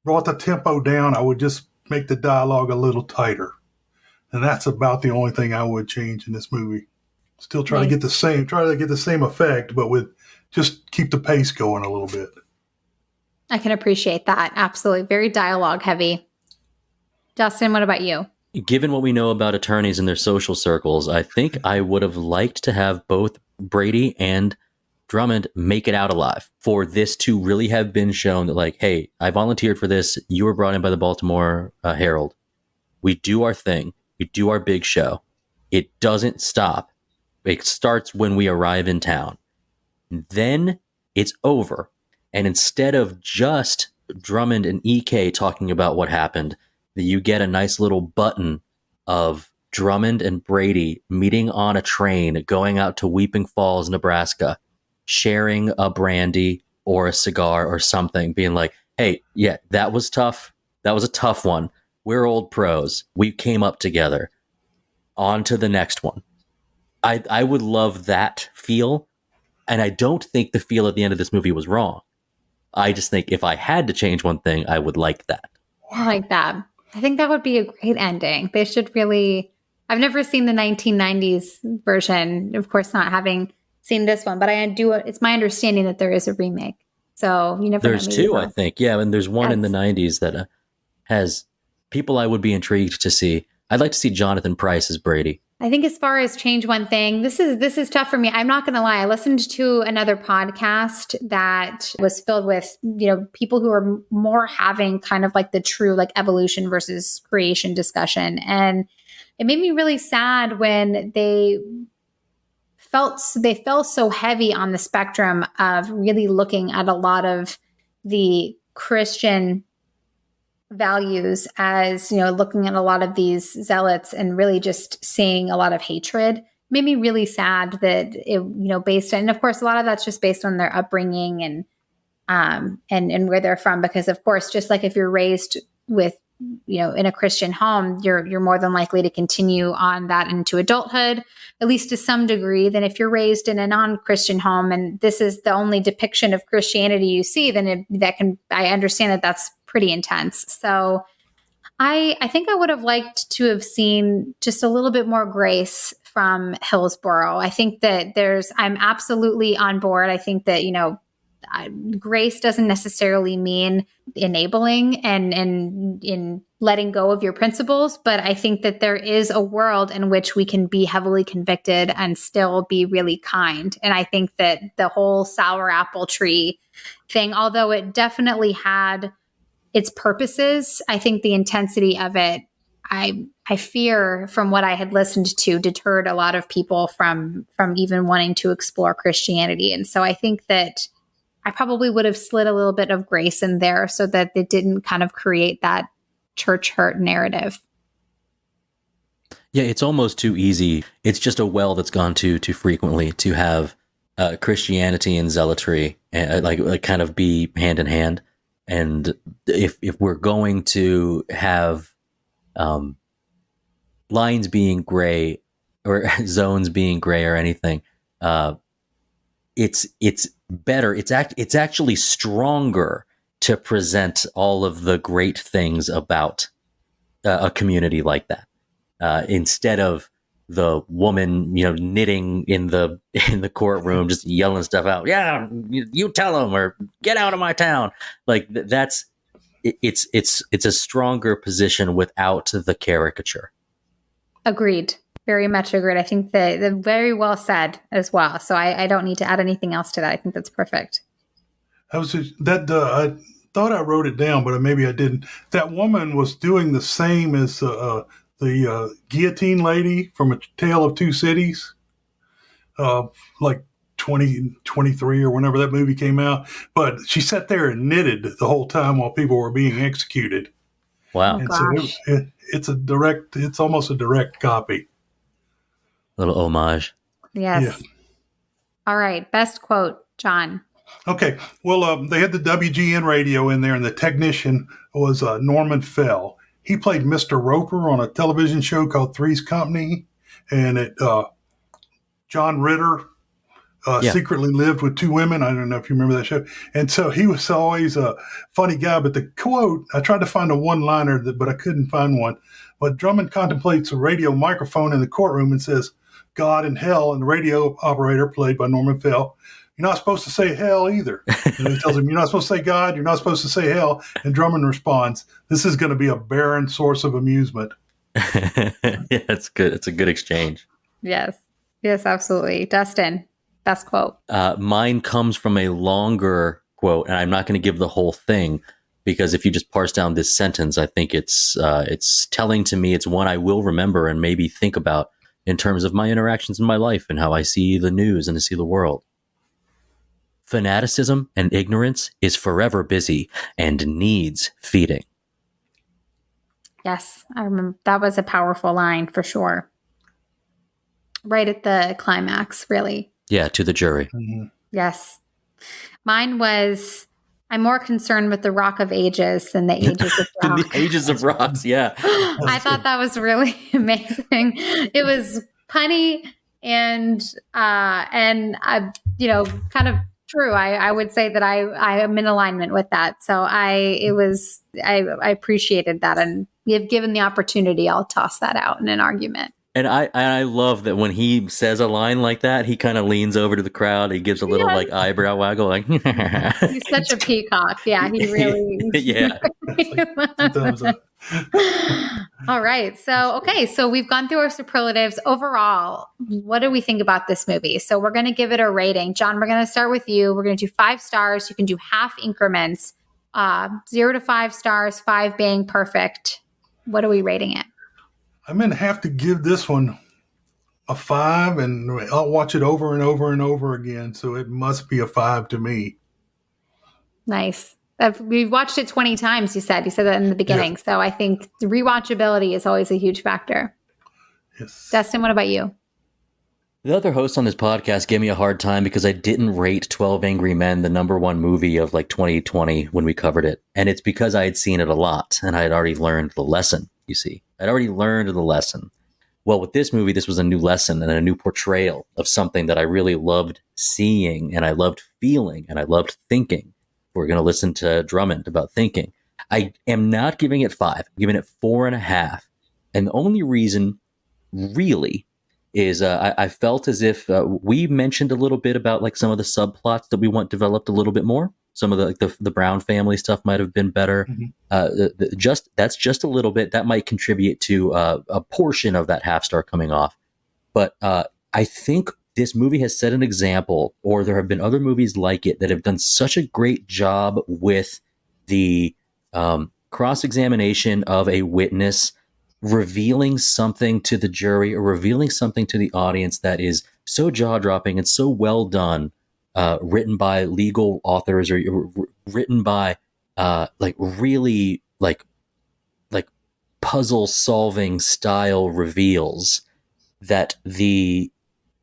brought the tempo down. I would just make the dialogue a little tighter. And that's about the only thing I would change in this movie. Still try to get the same effect, but with just keep the pace going a little bit. I can appreciate that. Absolutely. Very dialogue heavy. Dustin, what about you? Given what we know about attorneys and their social circles, I think I would have liked to have both Brady and Drummond make it out alive, for this to really have been shown that, like, hey, I volunteered for this. You were brought in by the Baltimore Herald. We do our thing. We do our big show. It doesn't stop. It starts when we arrive in town. Then it's over. And instead of just Drummond and EK talking about what happened, you get a nice little button of Drummond and Brady meeting on a train, going out to Weeping Falls, Nebraska, sharing a brandy or a cigar or something, being like, hey, yeah, that was tough. That was a tough one. We're old pros. We came up together. On to the next one. I would love that feel And I don't think the feel at the end of this movie was wrong. I just think if I had to change one thing, I would like that. I like that. I think that would be a great ending. They should really. I've never seen the 1990s version, of course, not having seen this one, but I do. It's my understanding that there is a remake. So you never. There's two, I think. Yeah, and there's one in the 90s that has people I would be intrigued to see. I'd like to see Jonathan Pryce as Brady. I think as far as change one thing, this is tough for me. I'm not going to lie. I listened to another podcast that was filled with, people who are more having kind of like the true like evolution versus creation discussion. And it made me really sad when they felt so heavy on the spectrum of really looking at a lot of the Christian values as, looking at a lot of these zealots and really just seeing a lot of hatred. It made me really sad that it, based on, and of course, a lot of that's just based on their upbringing and where they're from. Because of course, just like if you're raised with, in a Christian home, you're more than likely to continue on that into adulthood, at least to some degree, than if you're raised in a non-Christian home and this is the only depiction of Christianity you see, then I understand that that's pretty intense. So I think I would have liked to have seen just a little bit more grace from Hillsborough. I think that I'm absolutely on board. I think that, grace doesn't necessarily mean enabling and in letting go of your principles. But I think that there is a world in which we can be heavily convicted and still be really kind. And I think that the whole sour apple tree thing, although it definitely had its purposes, I think the intensity of it, I fear from what I had listened to, deterred a lot of people from even wanting to explore Christianity. And so I think that I probably would have slid a little bit of grace in there so that it didn't kind of create that church hurt narrative. Yeah, it's almost too easy. It's just a well that's gone too frequently to have Christianity and zealotry like kind of be hand in hand. And if we're going to have lines being gray or zones being gray or anything, it's better. It's actually stronger to present all of the great things about a community like that, instead of the woman, knitting in the courtroom, just yelling stuff out. Yeah, you tell them, or get out of my town. Like it's a stronger position without the caricature. Agreed. Very much agreed. I think that very well said as well. So I don't need to add anything else to that. I think that's perfect. I thought I wrote it down, but maybe I didn't. That woman was doing the same as the guillotine lady from A Tale of Two Cities, like 2023 or whenever that movie came out. But she sat there and knitted the whole time while people were being executed. Wow. And so it's almost a direct copy. Little homage. Yes. Yeah. All right. Best quote, John. Okay. Well, they had the WGN radio in there, and the technician was Norman Fell. He played Mr. Roper on a television show called Three's Company, and John Ritter secretly lived with two women. I don't know if you remember that show. And so he was always a funny guy. But the quote, I tried to find a one-liner, but I couldn't find one. But Drummond contemplates a radio microphone in the courtroom and says, God and hell, and the radio operator, played by Norman Fell, you're not supposed to say hell either. And he tells him, you're not supposed to say God, you're not supposed to say hell. And Drummond responds, this is going to be a barren source of amusement. Yeah, it's good. It's a good exchange. Yes. Yes, absolutely. Dustin, best quote. Mine comes from a longer quote, and I'm not going to give the whole thing, because if you just parse down this sentence, I think it's telling to me. It's one I will remember and maybe think about in terms of my interactions in my life and how I see the news and I see the world. Fanaticism and ignorance is forever busy and needs feeding. Yes, I remember that was a powerful line for sure. Right at the climax, really. Yeah, to the jury. Mm-hmm. Yes. Mine was, I'm more concerned with the Rock of Ages than the Ages of Rock. The Ages of Rocks, yeah. I thought that was really amazing. It was punny And I, kind of true. I would say that I am in alignment with that. So I appreciated that. And if given the opportunity, I'll toss that out in an argument. And I love that when he says a line like that, he kind of leans over to the crowd. He gives a little like eyebrow waggle, like he's such a peacock. Yeah, he really. Yeah. All right. So we've gone through our superlatives. Overall, what do we think about this movie? So we're going to give it a rating. John, we're going to start with you. We're going to do 5 stars. You can do half increments, 0 to 5 stars, 5 being perfect. What are we rating it? I'm going to have to give this one a 5, and I'll watch it over and over and over again. So it must be a 5 to me. Nice. We've watched it 20 times, you said that in the beginning. Yes. So I think the rewatchability is always a huge factor. Yes. Dustin, what about you? The other hosts on this podcast gave me a hard time because I didn't rate 12 Angry Men the #1 movie of like 2020 when we covered it. And it's because I had seen it a lot and I had already learned the lesson, you see. I'd already learned the lesson. Well, with this movie, this was a new lesson and a new portrayal of something that I really loved seeing and I loved feeling and I loved thinking. We're going to listen to Drummond about thinking. I am not giving it 5. I'm giving it 4.5. And the only reason really is I felt as if we mentioned a little bit about like some of the subplots that we want developed a little bit more. Some of the Brown family stuff might have been better. Mm-hmm. That's just a little bit that might contribute to a portion of that half star coming off. But I think this movie has set an example, or there have been other movies like it that have done such a great job with the cross-examination of a witness, revealing something to the jury or revealing something to the audience that is so jaw-dropping and so well done, written by legal authors or written by really puzzle-solving style reveals, that the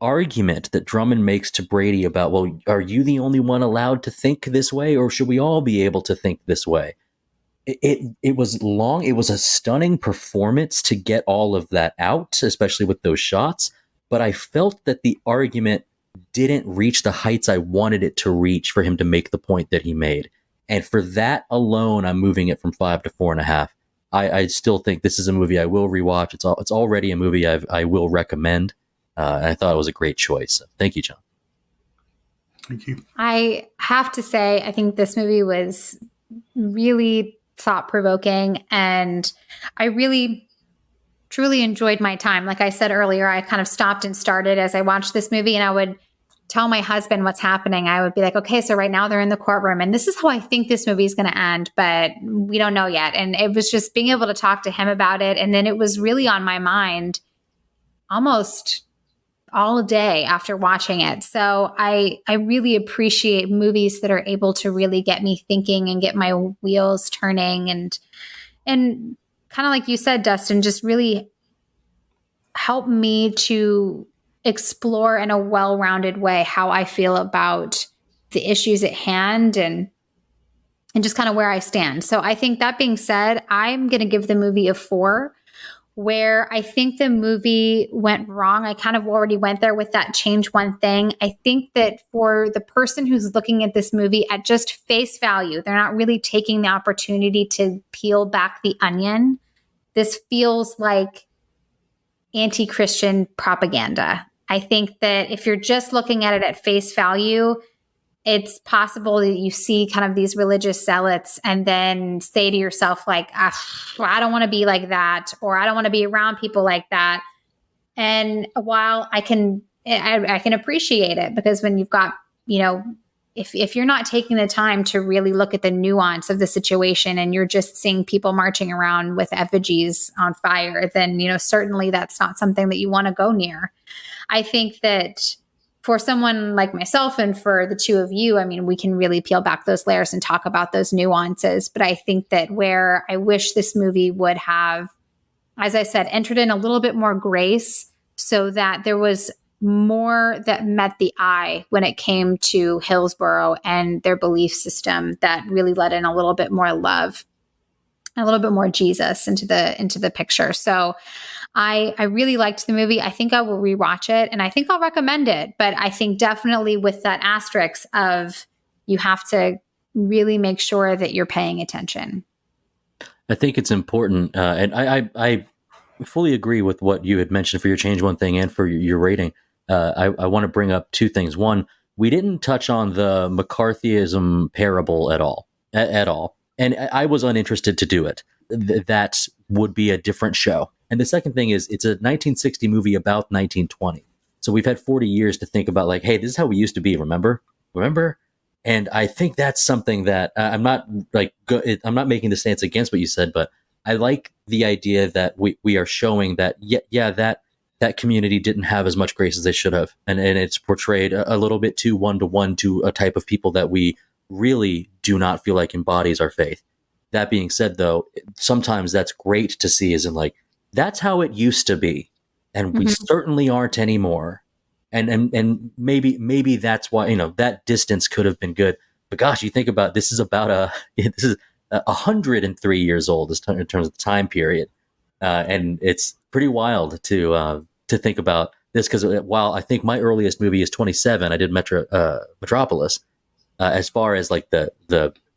argument that Drummond makes to Brady about, well, are you the only one allowed to think this way, or should we all be able to think this way? It was long. It was a stunning performance to get all of that out, especially with those shots. But I felt that the argument didn't reach the heights I wanted it to reach for him to make the point that he made. And for that alone, I'm moving it from 5 to 4.5. I still think this is a movie I will rewatch. It's already a movie I will recommend. And I thought it was a great choice. So thank you, John. Thank you. I have to say, I think this movie was really thought-provoking, and I really, truly enjoyed my time. Like I said earlier, I kind of stopped and started as I watched this movie, and I would tell my husband what's happening. I would be like, okay, so right now they're in the courtroom, and this is how I think this movie is going to end, but we don't know yet. And it was just being able to talk to him about it, and then it was really on my mind almost all day after watching it. So I really appreciate movies that are able to really get me thinking and get my wheels turning, and kind of like you said, Dustin, just really help me to explore in a well-rounded way how I feel about the issues at hand and just kind of where I stand. So I think that being said, I'm going to give the movie a 4. Where I think the movie went wrong, I kind of already went there with that change one thing. I think that for the person who's looking at this movie at just face value, they're not really taking the opportunity to peel back the onion. This feels like anti-Christian propaganda. I think that if you're just looking at it at face value, it's possible that you see kind of these religious zealots and then say to yourself, like, I don't want to be like that, or I don't want to be around people like that. And while I can appreciate it, because when you've got, if you're not taking the time to really look at the nuance of the situation and you're just seeing people marching around with effigies on fire, then, certainly that's not something that you want to go near. I think that for someone like myself and for the two of you, I mean, we can really peel back those layers and talk about those nuances. But I think that where I wish this movie would have, as I said, entered in a little bit more grace so that there was more that met the eye when it came to Hillsborough and their belief system, that really let in a little bit more love. a little bit more Jesus into the picture. So I really liked the movie. I think I will rewatch it, and I think I'll recommend it. But I think definitely with that asterisk of you have to really make sure that you're paying attention. I think it's important, and I fully agree with what you had mentioned for your change one thing and for your rating. I want to bring up two things. One, we didn't touch on the McCarthyism parable at all, and I was uninterested to do it. That would be a different show. And the second thing is, it's a 1960 movie about 1920. So we've had 40 years to think about, like, hey, this is how we used to be. Remember? And I think that's something that I'm not making the stance against what you said, but I like the idea that we are showing that, that community didn't have as much grace as they should have. And it's portrayed a little bit too one-to-one to a type of people that we really do not feel like embodies our faith. That being said, though, sometimes that's great to see, as in, like, that's how it used to be. And we certainly aren't anymore. And maybe that's why, that distance could have been good. But gosh, you think about, this is 103 years old in terms of the time period. And it's pretty wild to think about this, because while I think my earliest movie is 27, I did Metropolis. As far as like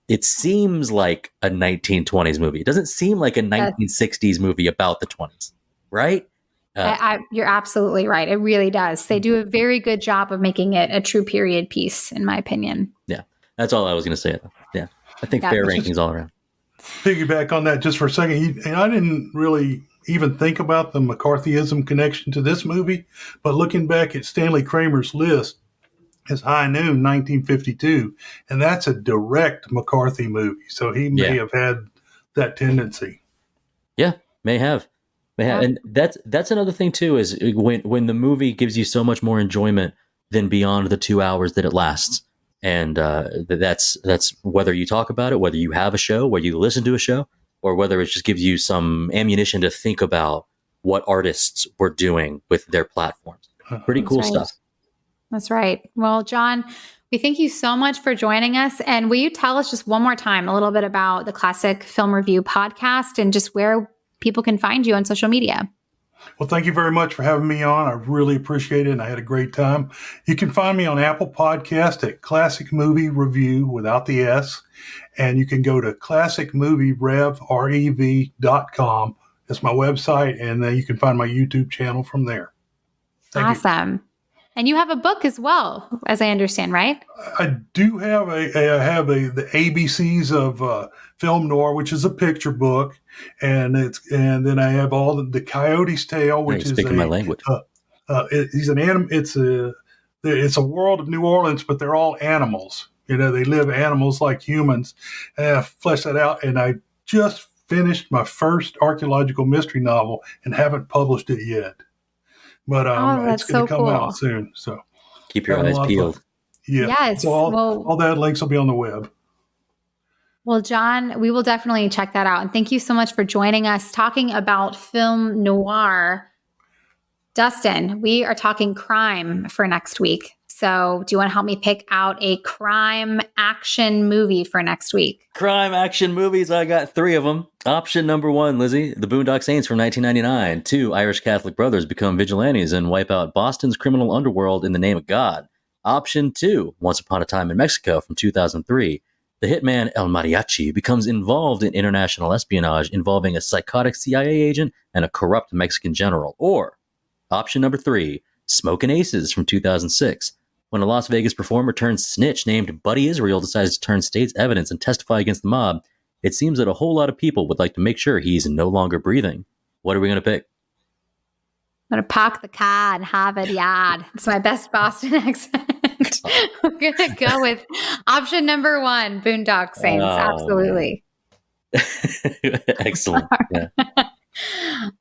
it seems like a 1920s movie. It doesn't seem like a 1960s movie about the 20s, right? You're absolutely right. It really does. They do a very good job of making it a true period piece, in my opinion. Yeah, that's all I was going to say. Yeah, I think fair rankings all around. Piggyback on that just for a second. And I didn't really even think about the McCarthyism connection to this movie, but looking back at Stanley Kramer's list, is High Noon, 1952, and that's a direct McCarthy movie. So he may have had that tendency. Yeah, may have. And that's another thing too, is when the movie gives you so much more enjoyment than beyond the 2 hours that it lasts. And that's whether you talk about it, whether you have a show, whether you listen to a show, or whether it just gives you some ammunition to think about what artists were doing with their platforms. Pretty cool stuff. That's right. Well, John, we thank you so much for joining us. And will you tell us just one more time a little bit about the Classic Film Review podcast and just where people can find you on social media? Well, thank you very much for having me on. I really appreciate it, and I had a great time. You can find me on Apple Podcast at Classic Movie Review without the S, and you can go to classicmovierev.com. That's my website, and then you can find my YouTube channel from there. Awesome. You. And you have a book as well, as I understand, right? I do have the ABCs of Film Noir, which is a picture book, and then I have all the Coyote's Tale, which is speaking my language. It's a world of New Orleans, but they're all animals. They live animals like humans, and I fleshed that out. And I just finished my first archaeological mystery novel and haven't published it yet. But it's going to come out soon. So keep your eyes peeled. Yeah. Yes. So all that links will be on the web. Well, John, we will definitely check that out. And thank you so much for joining us talking about film noir. Dustin, we are talking crime for next week. So do you want to help me pick out a crime action movie for next week? Crime action movies. I got 3 of them. Option number 1, Lizzy, The Boondock Saints from 1999. 2, Irish Catholic brothers become vigilantes and wipe out Boston's criminal underworld in the name of God. Option 2, Once Upon a Time in Mexico from 2003. The hitman El Mariachi becomes involved in international espionage involving a psychotic CIA agent and a corrupt Mexican general. Or option number 3, Smokin' Aces from 2006. When a Las Vegas performer turned snitch named Buddy Israel decides to turn state's evidence and testify against the mob, it seems that a whole lot of people would like to make sure he's no longer breathing. What are we going to pick? I'm going to park the car and Harvard Yard. It's my best Boston accent. We're going to go with option number 1, Boondock Saints. Absolutely. Excellent. Yeah.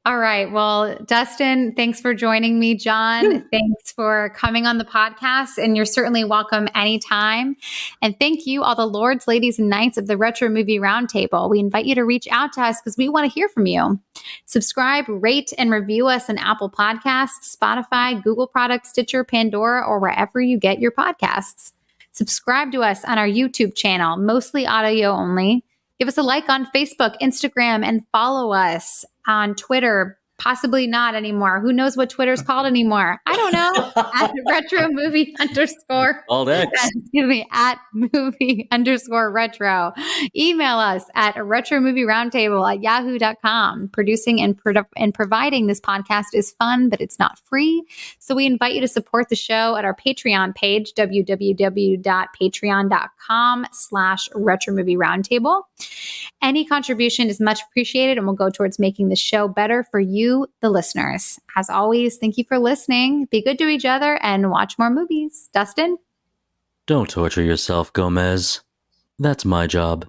All right. Well, Dustin, thanks for joining me. John, thanks for coming on the podcast. And you're certainly welcome anytime. And thank you, all the lords, ladies, and knights of the Retro Movie Roundtable. We invite you to reach out to us because we want to hear from you. Subscribe, rate, and review us on Apple Podcasts, Spotify, Google Products, Stitcher, Pandora, or wherever you get your podcasts. Subscribe to us on our YouTube channel, mostly audio only. Give us a like on Facebook, Instagram, and follow us on Twitter. Possibly not anymore. Who knows what Twitter's called anymore? I don't know. At retro movie underscore. All X. Excuse me. At movie underscore retro. Email us at retromovieroundtable@yahoo.com. Producing and providing this podcast is fun, but it's not free. So we invite you to support the show at our Patreon page, www.patreon.com/retromovieroundtable. Any contribution is much appreciated and will go towards making the show better for you, the listeners. As always, thank you for listening. Be good to each other and watch more movies. Dustin? Don't torture yourself, Gomez. That's my job.